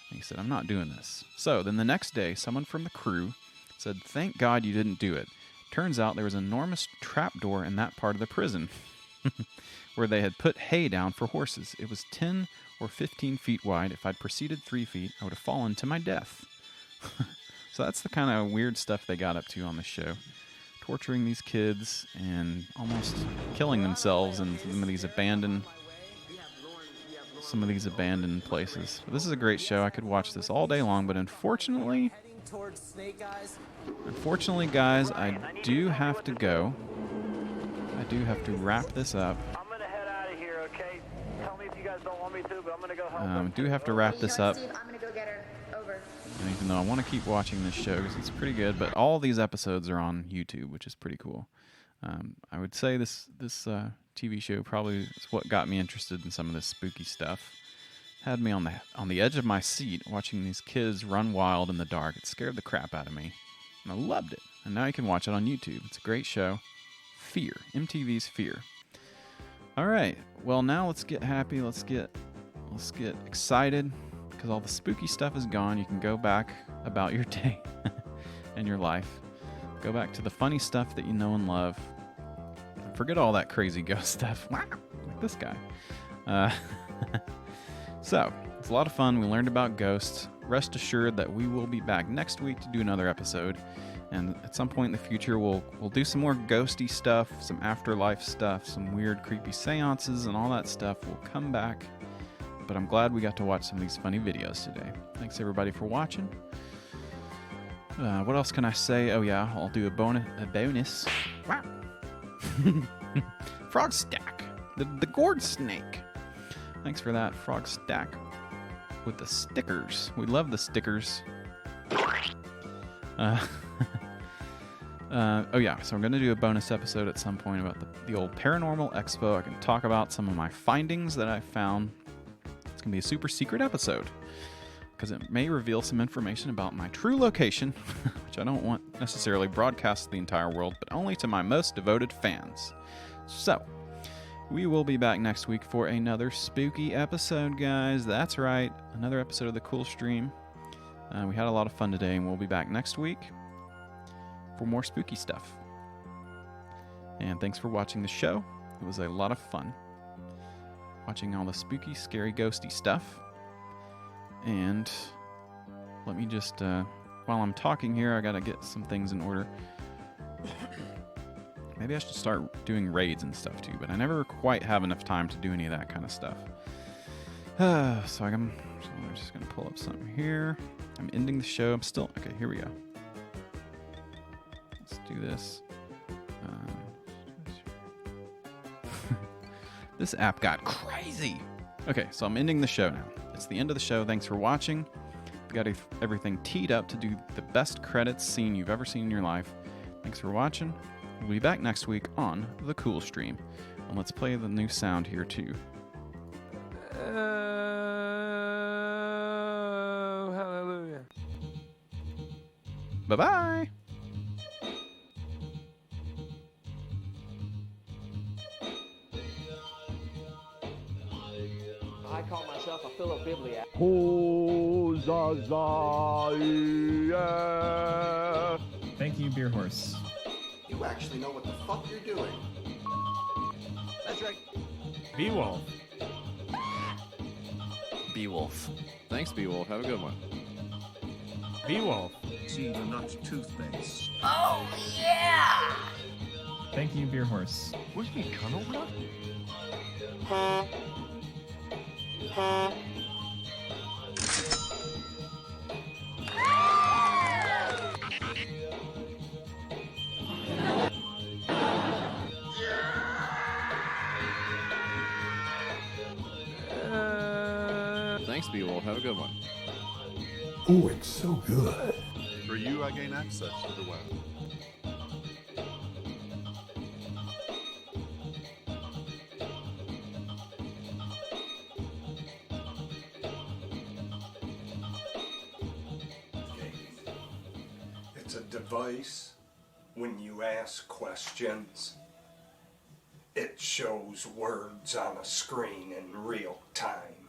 Speaker 1: And he said, "I'm not doing this." So then the next day, someone from the crew said, "Thank God you didn't do it." Turns out there was an enormous trapdoor in that part of the prison where they had put hay down for horses. It was 10 or 15 feet wide. If I'd proceeded 3 feet, I would have fallen to my death. So that's the kind of weird stuff they got up to on the show. Torturing these kids and almost killing themselves in some of these abandoned places. But this is a great show. I could watch this all day long, but unfortunately, guys, I do have to go. I do have to wrap this up.
Speaker 3: I'm gonna head out of here, okay? Tell me if you guys don't want me to, but I'm gonna go help.
Speaker 1: Do have to wrap this up.
Speaker 3: Steve, I'm gonna go get her. Over.
Speaker 1: And even though I want to keep watching this show because it's pretty good, but all these episodes are on YouTube, which is pretty cool. I would say this TV show probably is what got me interested in some of this spooky stuff. Had me on the edge of my seat watching these kids run wild in the dark. It scared the crap out of me, and I loved it. And now you can watch it on YouTube. It's a great show. Fear, MTV's Fear. All right, well now let's get happy. Let's get excited because all the spooky stuff is gone. You can go back about your day and your life. Go back to the funny stuff that you know and love. Forget all that crazy ghost stuff. Like this guy. So, it's a lot of fun. We learned about ghosts. Rest assured that we will be back next week to do another episode. And at some point in the future, we'll do some more ghosty stuff, some afterlife stuff, some weird, creepy seances, and all that stuff. We'll come back. But I'm glad we got to watch some of these funny videos today. Thanks, everybody, for watching. What else can I say? Oh, yeah, I'll do a bonus. Wow. Frog Stack. The gourd snake. Thanks for that, Frog Stack. With the stickers. We love the stickers. Oh yeah, so I'm going to do a bonus episode at some point about the old Paranormal Expo. I can talk about some of my findings that I found. It's going to be a super secret episode because it may reveal some information about my true location, which I don't want necessarily broadcast to the entire world, but only to my most devoted fans. So, we will be back next week for another spooky episode, guys. That's right, another episode of the Cool Stream. We had a lot of fun today, and we'll be back next week for more spooky stuff. And thanks for watching the show. It was a lot of fun watching all the spooky, scary, ghosty stuff. And let me just, while I'm talking here, I gotta get some things in order. Maybe I should start doing raids and stuff too, but I never quite have enough time to do any of that kind of stuff. So I'm just gonna pull up something here. I'm ending the show. Okay, here we go. Let's do this. This app got crazy. Okay, so I'm ending the show now. It's the end of the show. Thanks for watching. We got everything teed up to do the best credits scene you've ever seen in your life. Thanks for watching. We'll be back next week on the Cool Stream. And let's play the new sound here too.
Speaker 2: Oh, hallelujah.
Speaker 1: Bye-bye.
Speaker 25: I call myself a philobibliac.
Speaker 1: Thank you, Beer Horse.
Speaker 11: You actually know what the fuck you're doing. That's right.
Speaker 1: Beewolf. Beewolf. Thanks, Beewolf. Have a good one. Beewolf.
Speaker 11: See the nut toothpaste.
Speaker 3: Oh, yeah!
Speaker 1: Thank you, Beer Horse.
Speaker 11: Where's me tunnel blood?
Speaker 7: Thanks, B-Wolf. Have a good one.
Speaker 8: Oh, it's so good.
Speaker 17: For you, I gain access to the web.
Speaker 22: It's a device. When you ask questions, it shows words on a screen in real time.